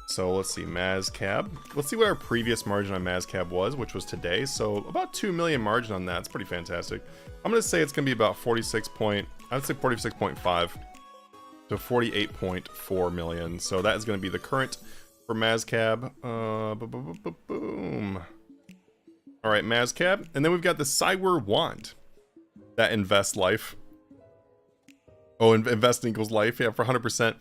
So let's see, Mazcab. Let's see what our previous margin on Mazcab was, which was today. So about 2 million margin on that. It's pretty fantastic. I'm gonna say it's gonna be about 46.5 to 48.4 million. So that is gonna be the current for Mazcab. Boom. All right, Mazcab, and then we've got the Cywer wand that invests life. Oh, investing equals life. Yeah, for 100%.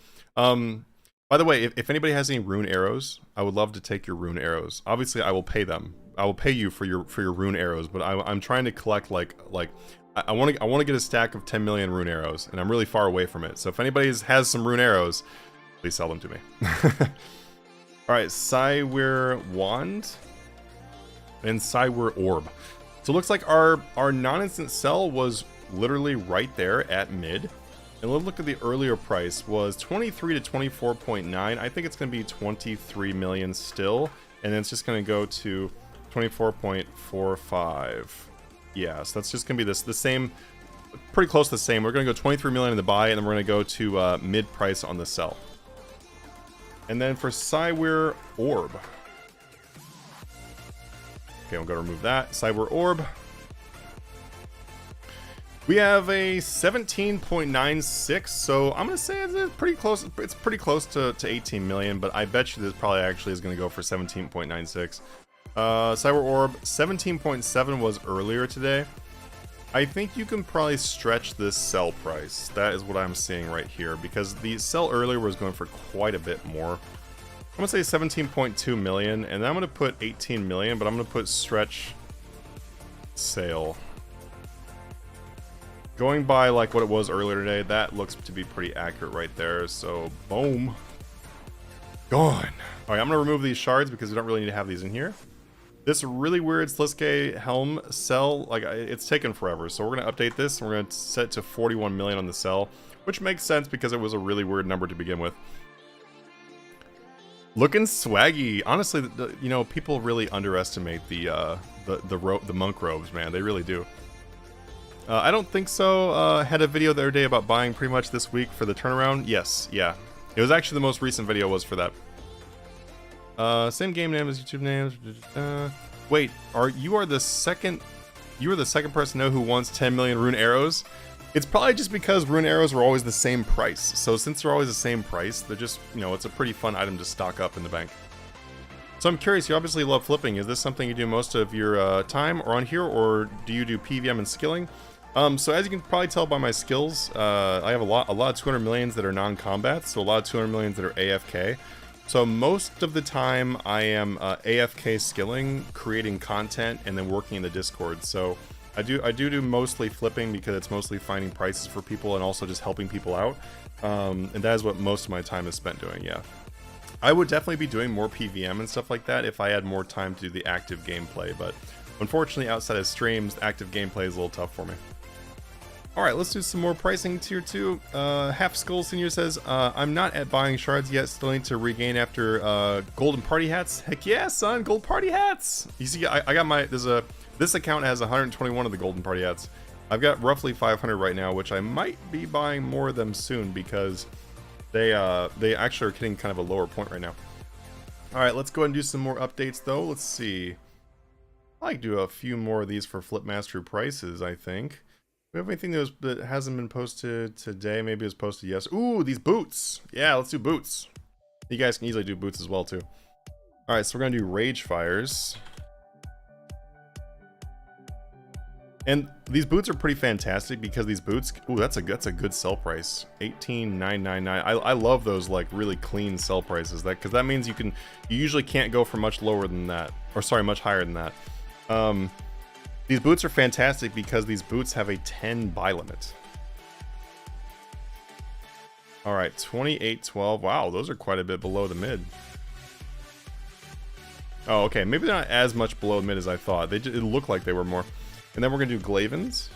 By the way, if anybody has any rune arrows, I would love to take your rune arrows. Obviously, I will pay them. I will pay you for your rune arrows, but I'm trying to collect like I want to get a stack of 10 million rune arrows, and I'm really far away from it. So if anybody has some rune arrows, please sell them to me. All right, Cywer wand and Cywer orb. So it looks like our non-instant sell was literally right there at mid. And let's look at the earlier price was 23 to 24.9. I think it's going to be 23 million still, and then it's just going to go to 24.45. Yeah, so that's just going to be the same, pretty close to the same. We're going to go 23 million in the buy, and then we're going to go to mid price on the sell. And then for Cywer orb. Okay, I'm going to remove that. Cywer orb. We have a 17.96, so I'm gonna say it's pretty close. It's pretty close to 18 million, but I bet you this probably actually is gonna go for 17.96. Cyber Orb 17.7 was earlier today. I think you can probably stretch this sell price. That is what I'm seeing right here, because the sell earlier was going for quite a bit more. I'm gonna say 17.2 million, and then I'm gonna put 18 million, but I'm gonna put stretch sale. Going by like what it was earlier today, that looks to be pretty accurate right there. So boom, gone. All right, I'm gonna remove these shards because we don't really need to have these in here. This really weird Sliske helm cell, like it's taken forever. So we're gonna update this. And we're gonna set to 41 million on the cell, which makes sense because it was a really weird number to begin with. Looking swaggy. Honestly, you know, people really underestimate the monk robes, man. They really do. I don't think so. Had a video the other day about buying pretty much this week for the turnaround. Yes, yeah. It was actually the most recent video was for that. Same game name as YouTube names. Wait, you are the second person to know who wants 10 million rune arrows? It's probably just because rune arrows were always the same price. So since they're always the same price, they're just, you know, it's a pretty fun item to stock up in the bank. So I'm curious, you obviously love flipping. Is this something you do most of your time or on here, or do you do PVM and skilling? So as you can probably tell by my skills, I have a lot of 200 millions that are non-combat, so a lot of 200 millions that are AFK. So most of the time I am AFK skilling, creating content, and then working in the Discord. So I do mostly flipping because it's mostly finding prices for people and also just helping people out. And that is what most of my time is spent doing, yeah. I would definitely be doing more PVM and stuff like that if I had more time to do the active gameplay, but unfortunately outside of streams, active gameplay is a little tough for me. Alright, let's do some more pricing. Tier 2. Half Skull Senior says, I'm not at buying shards yet, still need to regain after golden party hats. Heck yeah, son, gold party hats! You see, I got my, this account has 121 of the golden party hats. I've got roughly 500 right now, which I might be buying more of them soon because they actually are hitting kind of a lower point right now. Alright, let's go ahead and do some more updates though. Let's see. I like to do a few more of these for Flip Mastery prices, I think. We have anything that hasn't been posted today? Maybe it was posted yesterday. Ooh, these boots. Yeah, let's do boots. You guys can easily do boots as well, too. Alright, so we're going to do Rage Fires. And these boots are pretty fantastic because these boots... Ooh, that's a good sell price. 18,999. I love those, like, really clean sell prices. Because that means you usually can't go for much lower than that. Or, sorry, much higher than that. These boots are fantastic because these boots have a 10 buy limit. Alright, 2812. Wow, those are quite a bit below the mid. Oh, okay. Maybe they're not as much below the mid as I thought. It looked like they were more. And then we're going to do Glavins.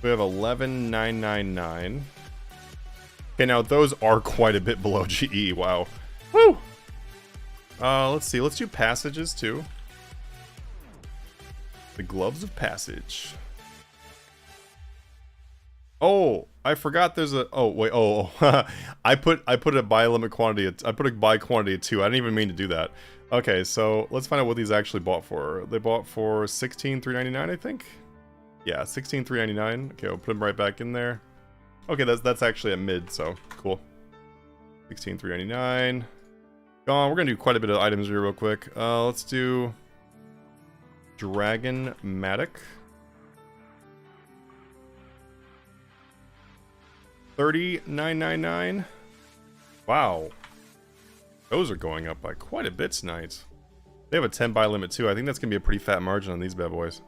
We have 11,999. Okay, now those are quite a bit below GE. Wow. Woo! Let's see. Let's do passages too. The Gloves of Passage. Oh, I forgot there's a... Oh, wait. Oh, I put a buy limit quantity. I put a buy quantity of 2. I didn't even mean to do that. Okay, so let's find out what these actually bought for. They bought for 16,399, I think. Yeah, 16,399. Okay, we'll put them right back in there. Okay, that's actually at mid, so cool. 16,399. We're gonna do quite a bit of items here real quick. Let's do Dragon Matic. 30,999. Wow. Those are going up by quite a bit tonight. They have a 10 buy limit too. I think that's gonna be a pretty fat margin on these bad boys.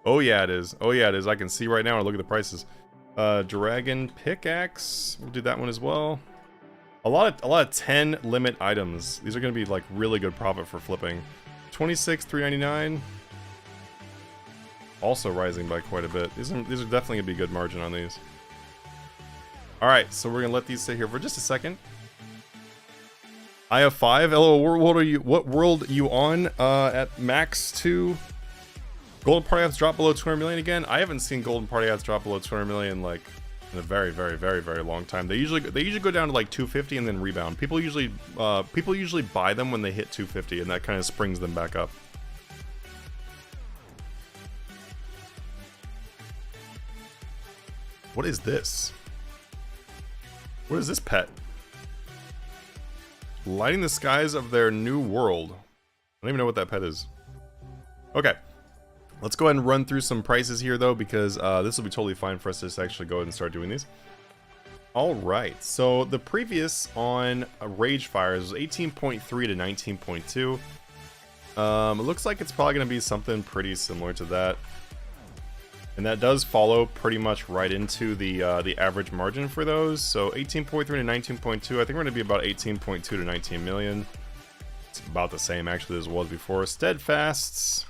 Oh yeah, it is. Oh yeah, it is. I can see right now and look at the prices. Dragon Pickaxe. We'll do that one as well. A lot of 10 limit items. These are going to be like really good profit for flipping. 26,399. Also rising by quite a bit. These are definitely going to be good margin on these. Alright, so we're going to let these sit here for just a second. I have 5. Hello, what world are you on at max 2? Golden Party Hats drop below 200 million again? I haven't seen Golden Party Hats drop below 200 million like in a very, very, very, very long time. They usually go down to like 250 and then rebound. People usually buy them when they hit 250, and that kind of springs them back up. What is this? What is this pet? Lighting the skies of their new world. I don't even know what that pet is. Okay. Let's go ahead and run through some prices here, though, because this will be totally fine for us to just actually go ahead and start doing these. Alright, so the previous on Rage Fires was 18.3 to 19.2. It looks like it's probably going to be something pretty similar to that. And that does follow pretty much right into the average margin for those. So 18.3 to 19.2, I think we're going to be about 18.2 to 19 million. It's about the same actually as it was before. Steadfasts,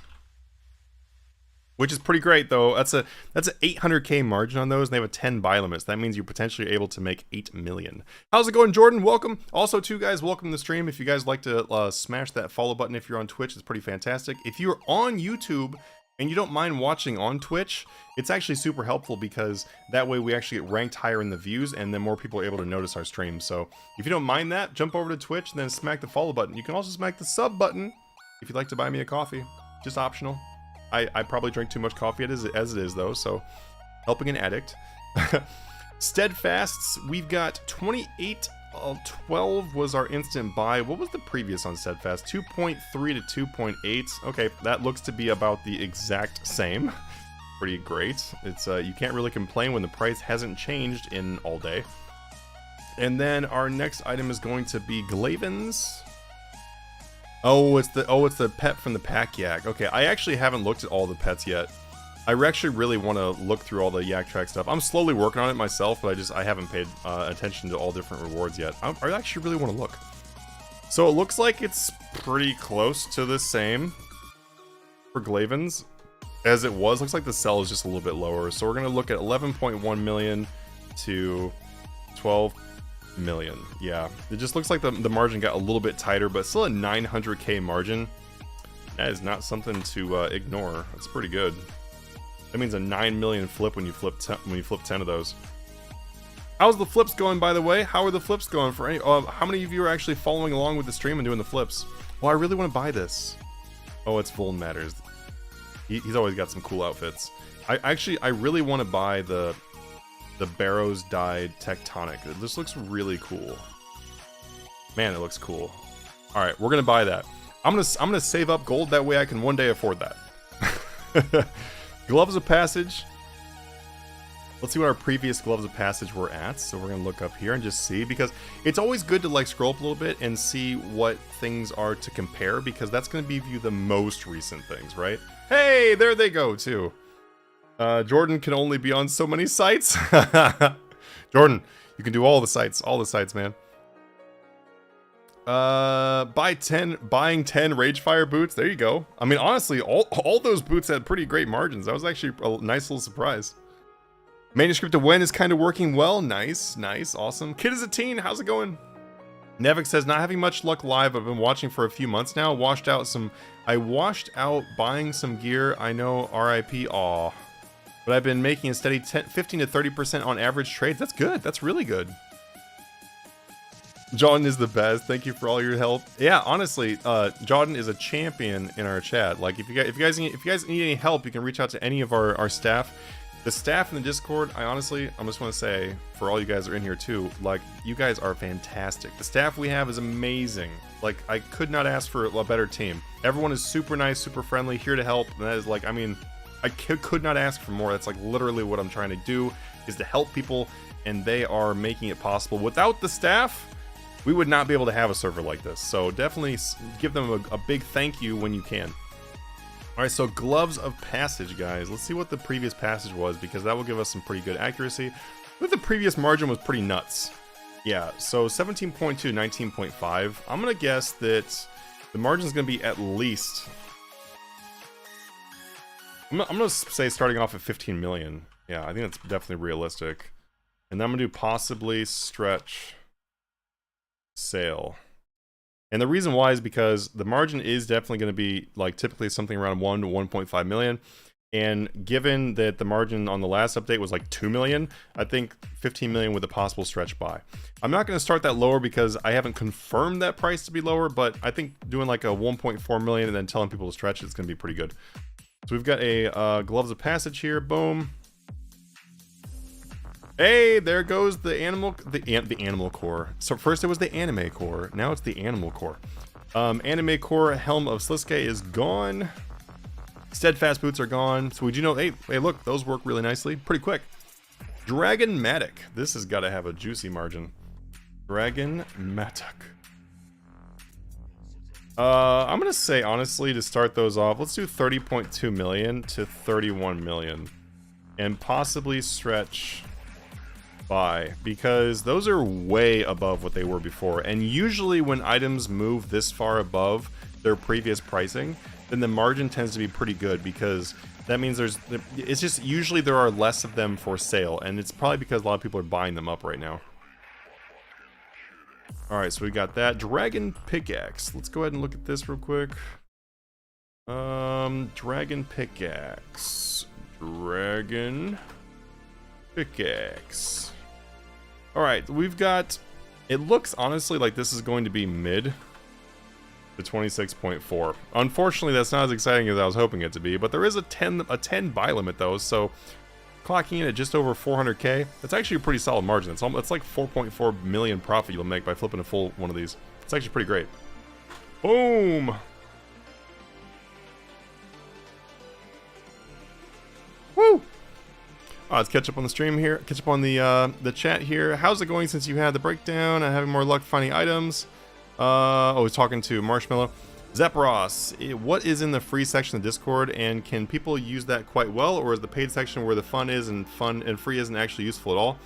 which is pretty great though. That's an 800k margin on those, and they have a 10 buy limit. So that means you're potentially able to make 8 million. How's it going, Jordan? Welcome. Also, too, guys, welcome to the stream. If you guys like to smash that follow button if you're on Twitch, it's pretty fantastic. If you're on YouTube and you don't mind watching on Twitch, it's actually super helpful because that way we actually get ranked higher in the views and then more people are able to notice our stream. So if you don't mind that, jump over to Twitch and then smack the follow button. You can also smack the sub button if you'd like to buy me a coffee. Just optional. I probably drink too much coffee as it is, though, so helping an addict. Steadfasts, we've got 28, 12 was our instant buy. What was the previous on Steadfast? 2.3 to 2.8. Okay, that looks to be about the exact same. Pretty great. It's you can't really complain when the price hasn't changed in all day. And then our next item is going to be Glavens. Oh, it's the pet from the pack yak. Okay, I actually haven't looked at all the pets yet. I actually really want to look through all the yak track stuff. I'm slowly working on it myself, but I haven't paid attention to all different rewards yet. I actually really want to look. So it looks like it's pretty close to the same for Glavens as it was. Looks like the sell is just a little bit lower. So we're gonna look at 11.1 million to 12 million. Yeah, it just looks like the margin got a little bit tighter, but still a 900k margin. That is not something to ignore. That's pretty good. That means a 9 million flip when you flip 10 of those. How's the flips going, by the way? How are the flips going for any? How many of you are actually following along with the stream and doing the flips? Well, I really want to buy this. Oh, it's Vuln Matters. He's always got some cool outfits. I really want to buy the Barrows dyed Tectonic. This looks really cool. Man, it looks cool. All right, we're gonna buy that. I'm gonna save up gold, that way I can one day afford that. Gloves of Passage. Let's see what our previous Gloves of Passage were at. So we're gonna look up here and just see, because it's always good to like scroll up a little bit and see what things are to compare, because that's gonna give you the most recent things, right? Hey, there they go too. Jordan can only be on so many sites. Jordan, you can do all the sites, man. Buying 10 Ragefire boots. There you go. I mean, honestly, all those boots had pretty great margins. That was actually a nice little surprise. Manuscript to When is kind of working well. Nice, awesome. Kid is a teen. How's it going? Nevik says, not having much luck live. I've been watching for a few months now. I washed out buying some gear. I know, RIP. Aw. But I've been making a steady 15 to 30% on average trades. That's good. That's really good. Jordan is the best. Thank you for all your help. Yeah, honestly, Jordan is a champion in our chat. Like, if you guys need any help, you can reach out to any of our staff. The staff in the Discord, I just want to say, for all you guys that are in here too, like, you guys are fantastic. The staff we have is amazing. Like, I could not ask for a better team. Everyone is super nice, super friendly, here to help. And that is like, I mean, I could not ask for more. That's like literally what I'm trying to do, is to help people, and they are making it possible. Without the staff, we would not be able to have a server like this. So definitely give them a big thank you when you can. Alright, so Gloves of Passage, guys. Let's see what the previous passage was, because that will give us some pretty good accuracy. But the previous margin was pretty nuts. Yeah, so 17.2, 19.5. I'm going to guess that the margin is going to be at least... I'm going to say starting off at 15 million. Yeah, I think that's definitely realistic. And then I'm going to do possibly stretch sale. And the reason why is because the margin is definitely going to be like typically something around 1 to 1.5 million. And given that the margin on the last update was like 2 million, I think 15 million with a possible stretch buy. I'm not going to start that lower because I haven't confirmed that price to be lower, but I think doing like a 1.4 million and then telling people to stretch it's going to be pretty good. So we've got a Gloves of Passage here. Boom. Hey, there goes the Animal Core. So first it was the Anime Core. Now it's the Animal Core. Anime Core Helm of Sliske is gone. Steadfast boots are gone. So we do know, hey, look, those work really nicely. Pretty quick. Dragonmatic. This has got to have a juicy margin. Dragonmatic. I'm going to say, honestly, to start those off, let's do 30.2 million to 31 million. And possibly stretch by, because those are way above what they were before. And usually when items move this far above their previous pricing, then the margin tends to be pretty good, because that means it's just usually there are less of them for sale, and it's probably because a lot of people are buying them up right now. Alright, so we got that. Dragon Pickaxe. Let's go ahead and look at this real quick. Dragon Pickaxe. Dragon Pickaxe. Alright, we've got... It looks honestly like this is going to be mid to 26.4. Unfortunately, that's not as exciting as I was hoping it to be, but there is a 10 buy limit though, so clocking in at just over 400k, that's actually a pretty solid margin. It's like 4.4 million profit you'll make by flipping a full one of these. It's actually pretty great. Boom! Woo! Let's catch up on the stream here. Catch up on the chat here. How's it going since you had the breakdown? I'm having more luck finding items. I was talking to Marshmallow. Zephyros, what is in the free section of Discord, and can people use that quite well, or is the paid section where the fun is and free isn't actually useful at all?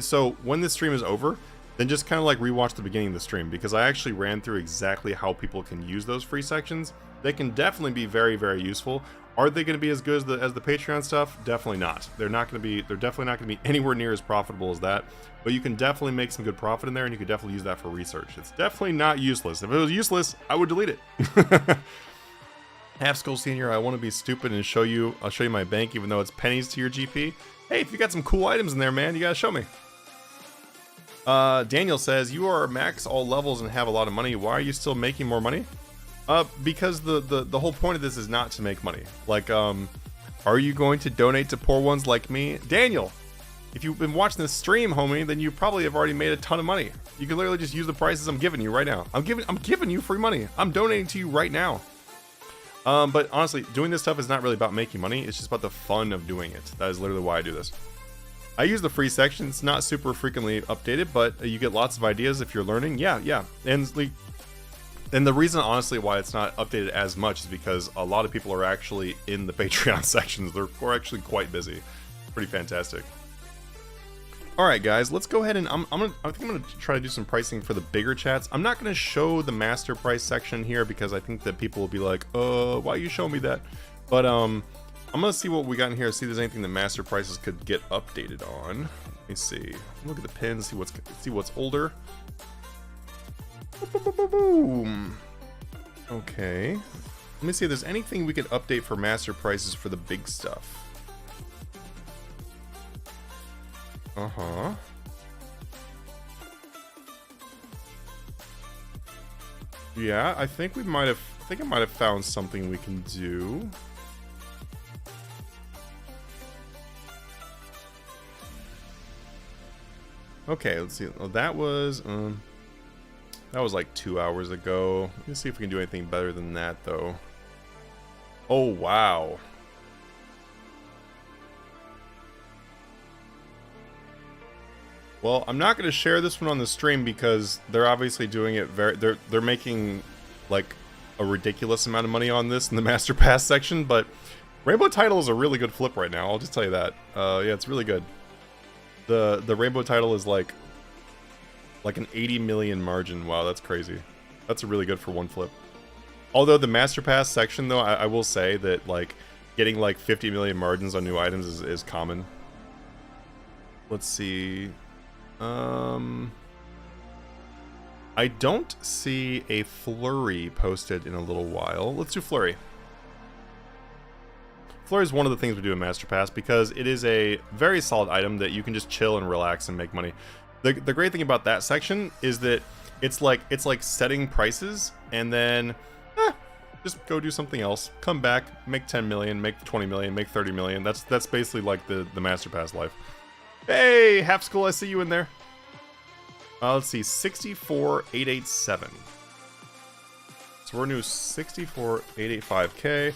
So when this stream is over, then just kind of like rewatch the beginning of the stream, because I actually ran through exactly how people can use those free sections. They can definitely be very, very useful. Are they going to be as good as the Patreon stuff? Definitely not. They're definitely not going to be anywhere near as profitable as that. But you can definitely make some good profit in there, and you can definitely use that for research. It's definitely not useless. If it was useless, I would delete it. Half Skull Senior, I want to be stupid and I'll show you my bank, even though it's pennies to your GP. Hey, if you got some cool items in there, man, you gotta show me. Daniel says, you are max all levels and have a lot of money. Why are you still making more money? Because the whole point of this is not to make money. Like, are you going to donate to poor ones like me? Daniel, if you've been watching this stream, homie, then you probably have already made a ton of money. You can literally just use the prices I'm giving you right now. I'm giving you free money. I'm donating to you right now. But honestly, doing this stuff is not really about making money. It's just about the fun of doing it. That is literally why I do this. I use the free section. It's not super frequently updated, but you get lots of ideas if you're learning. Yeah. And the reason, honestly, why it's not updated as much is because a lot of people are actually in the Patreon sections. They're actually quite busy. Pretty fantastic. All right, guys, let's go ahead and I think I'm gonna try to do some pricing for the bigger chats. I'm not gonna show the master price section here because I think that people will be like, why you show me that? But I'm gonna see what we got in here. See if there's anything that master prices could get updated on. Let me see. Look at the pins. See what's older. Boom. Okay. Let me see if there's anything we could update for master prices for the big stuff. Yeah, I think I might have found something we can do. Okay, let's see. Oh, that was like 2 hours ago. Let's see if we can do anything better than that, though. Oh, wow. Well, I'm not going to share this one on the stream because they're obviously doing it they're making like a ridiculous amount of money on this in the Master Pass section, but Rainbow Title is a really good flip right now. I'll just tell you that. Yeah, it's really good. The Rainbow Title is like an 80 million margin. Wow, that's crazy. That's really good for one flip. Although the Master Pass section, though, I will say that like getting like 50 million margins on new items is common. Let's see. I don't see a flurry posted in a little while. Let's do flurry. Flurry is one of the things we do in Master Pass because it is a very solid item that you can just chill and relax and make money. The great thing about that section is that it's like setting prices and then just go do something else. Come back, make 10 million, make 20 million, make 30 million. That's basically like the Master Pass life. Hey, Half Skull, I see you in there. Let's see, 64,887. So we're new 64,885k.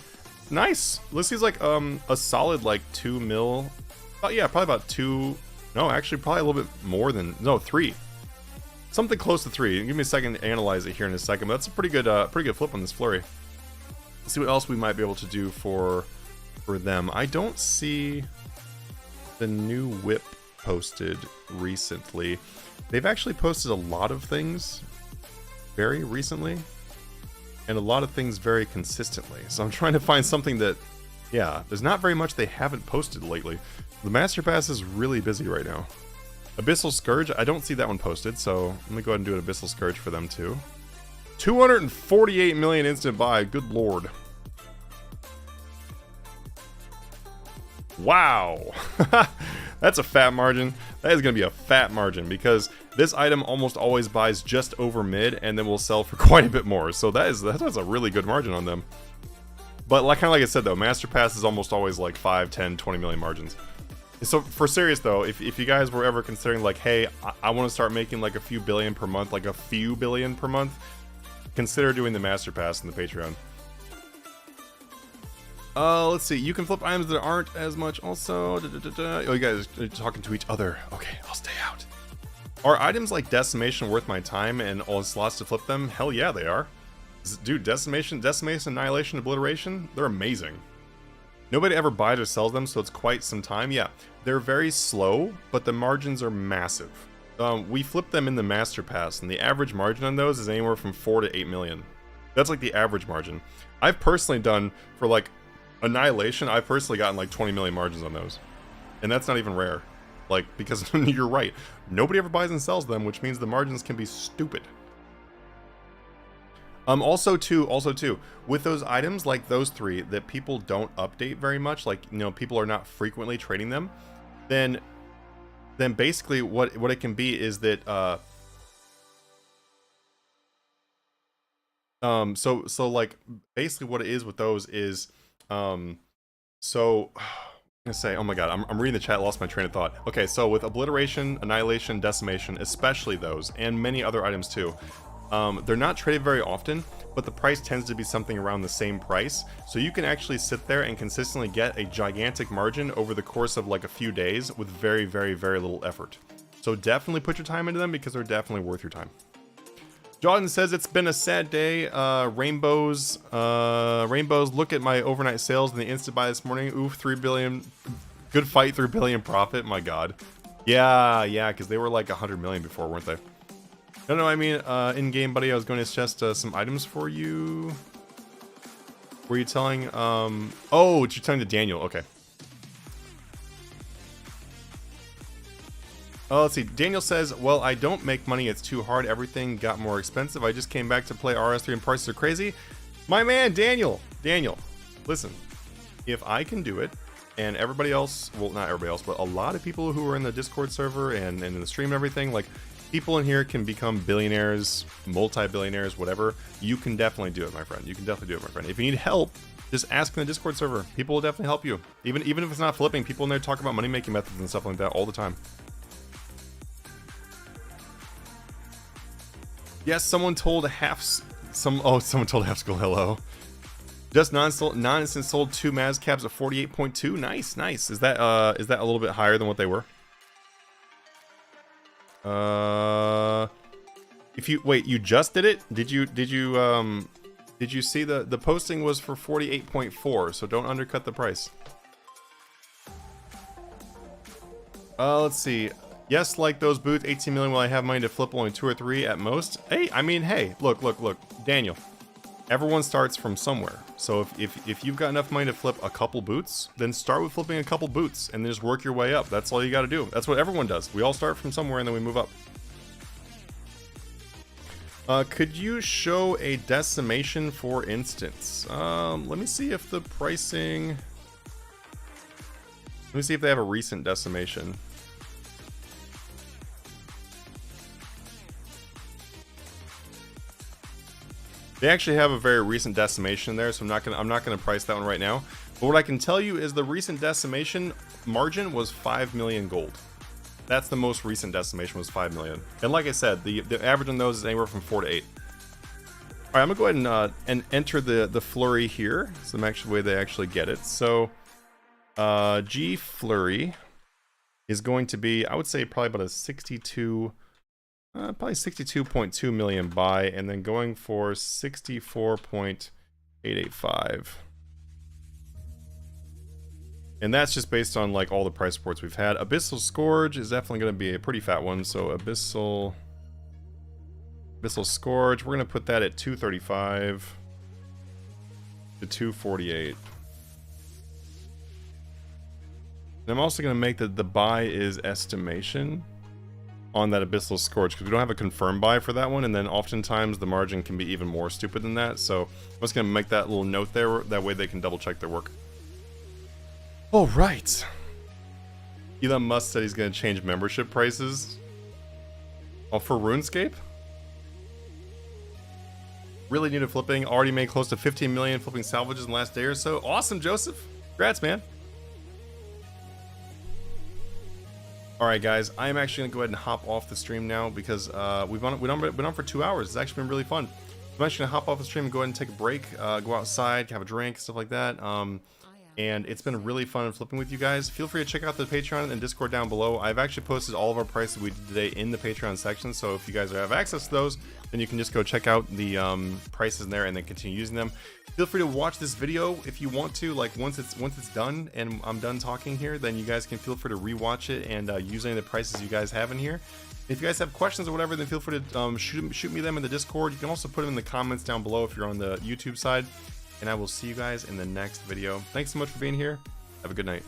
nice. This seems like a solid like 2 mil. Yeah, probably about 2. No, actually probably a little bit more than, no, 3. Something close to 3. Give me a second to analyze it here in a second, but that's a pretty good flip on this flurry. Let's see what else we might be able to do for them. I don't see the new whip posted recently. They've actually posted a lot of things very recently, and a lot of things very consistently. So I'm trying to find something that, yeah, there's not very much they haven't posted lately. The Master Pass is really busy right now. Abyssal Scourge, I don't see that one posted, so let me go ahead and do an Abyssal Scourge for them too. 248 million instant buy, good lord. Wow. That's a fat margin. That is going to be a fat margin because this item almost always buys just over mid and then will sell for quite a bit more. So that's a really good margin on them. But kind of like I said though, Master Pass is almost always like 5, 10, 20 million margins. So for serious though, if you guys were ever considering like, hey, I want to start making like a few billion per month, like a few billion per month, consider doing the Master Pass in the Patreon. Let's see. You can flip items that aren't as much also. Oh, you guys are talking to each other. Okay, I'll stay out. Are items like Decimation worth my time and all slots to flip them? Hell yeah, they are. Dude, Decimation, Annihilation, Obliteration, they're amazing. Nobody ever buys or sells them, so it's quite some time. Yeah, they're very slow, but the margins are massive. We flip them in the Master Pass, and the average margin on those is anywhere from 4 to 8 million. That's like the average margin. I've personally done, for like Annihilation, I've personally gotten like 20 million margins on those. And that's not even rare. Like, because you're right. Nobody ever buys and sells them, which means the margins can be stupid. Also too, with those items like those 3 that people don't update very much, like, you know, people are not frequently trading them, then basically what it can be is that so like basically what it is with those is so I'm gonna say, oh my god, I'm reading the chat, lost my train of thought. Okay, so with Obliteration, Annihilation, Decimation, especially those, and many other items too, they're not traded very often, but the price tends to be something around the same price. So you can actually sit there and consistently get a gigantic margin over the course of like a few days with very, very, very little effort. So definitely put your time into them because they're definitely worth your time. Jordan says, it's been a sad day. Rainbows, look at my overnight sales and the instant buy this morning. Oof, 3 billion. Good fight, 3 billion profit. My god. Yeah, because they were like 100 million before, weren't they? No, I mean, in-game, buddy, I was going to suggest some items for you. Were you telling, oh, you're telling to Daniel, okay. Let's see, Daniel says, well, I don't make money, it's too hard, everything got more expensive, I just came back to play RS3 and prices are crazy. My man, Daniel, listen, if I can do it, and everybody else, well, not everybody else, but a lot of people who are in the Discord server and in the stream and everything, like, people in here can become billionaires, multi-billionaires, whatever. You can definitely do it, my friend. You can definitely do it, my friend. If you need help, just ask in the Discord server. People will definitely help you. Even if it's not flipping, people in there talk about money-making methods and stuff like that all the time. Yes, someone told someone told half school hello. Just non-instant sold 2 Maz caps at 48.2. Nice. Is that a little bit higher than what they were? If you wait, you just did it? Did you see the posting was for 48.4, so don't undercut the price. Let's see. Yes, like those boots, 18 million, will I have money to flip only 2 or 3 at most? Hey, I mean, hey, look, Daniel. Everyone starts from somewhere. So if you've got enough money to flip a couple boots, then start with flipping a couple boots and then just work your way up. That's all you got to do. That's what everyone does. We all start from somewhere and then we move up. Could you show a decimation, for instance? Let me see if the pricing... Let me see if they have a recent decimation. They actually have a very recent decimation there, so I'm not gonna price that one right now. But what I can tell you is the recent decimation margin was 5 million gold. That's the most recent decimation, was 5 million. And like I said, the average on those is anywhere from 4 to 8. All right, I'm gonna go ahead and enter the flurry here. It's the actual way they actually get it. So G flurry is going to be, I would say, probably about a 62, probably 62.2 million buy, and then going for 64.885. And that's just based on like all the price reports we've had. Abyssal Scourge is definitely going to be a pretty fat one. So Abyssal Scourge, we're going to put that at 235 to 248. And I'm also going to make the buy is estimation on that Abyssal Scourge, because we don't have a confirmed buy for that one, and then oftentimes the margin can be even more stupid than that. So I'm just going to make that little note there, that way they can double check their work. All right. Elon Musk said he's going to change membership prices. Oh, for RuneScape? Really new to flipping. Already made close to 15 million flipping salvages in the last day or so. Awesome, Joseph. Congrats, man. All right, guys. I am actually going to go ahead and hop off the stream now because we've been on for 2 hours. It's actually been really fun. I'm actually going to hop off the stream and go ahead and take a break, go outside, have a drink, stuff like that. And it's been really fun flipping with you guys. Feel free to check out the Patreon and Discord down below. I've actually posted all of our prices we did today in the Patreon section, so if you guys have access to those, then you can just go check out the prices in there and then continue using them. Feel free to watch this video if you want to. Like once it's done and I'm done talking here, then you guys can feel free to rewatch it and use any of the prices you guys have in here. If you guys have questions or whatever, then feel free to shoot me them in the Discord. You can also put them in the comments down below if you're on the YouTube side. And I will see you guys in the next video. Thanks so much for being here. Have a good night.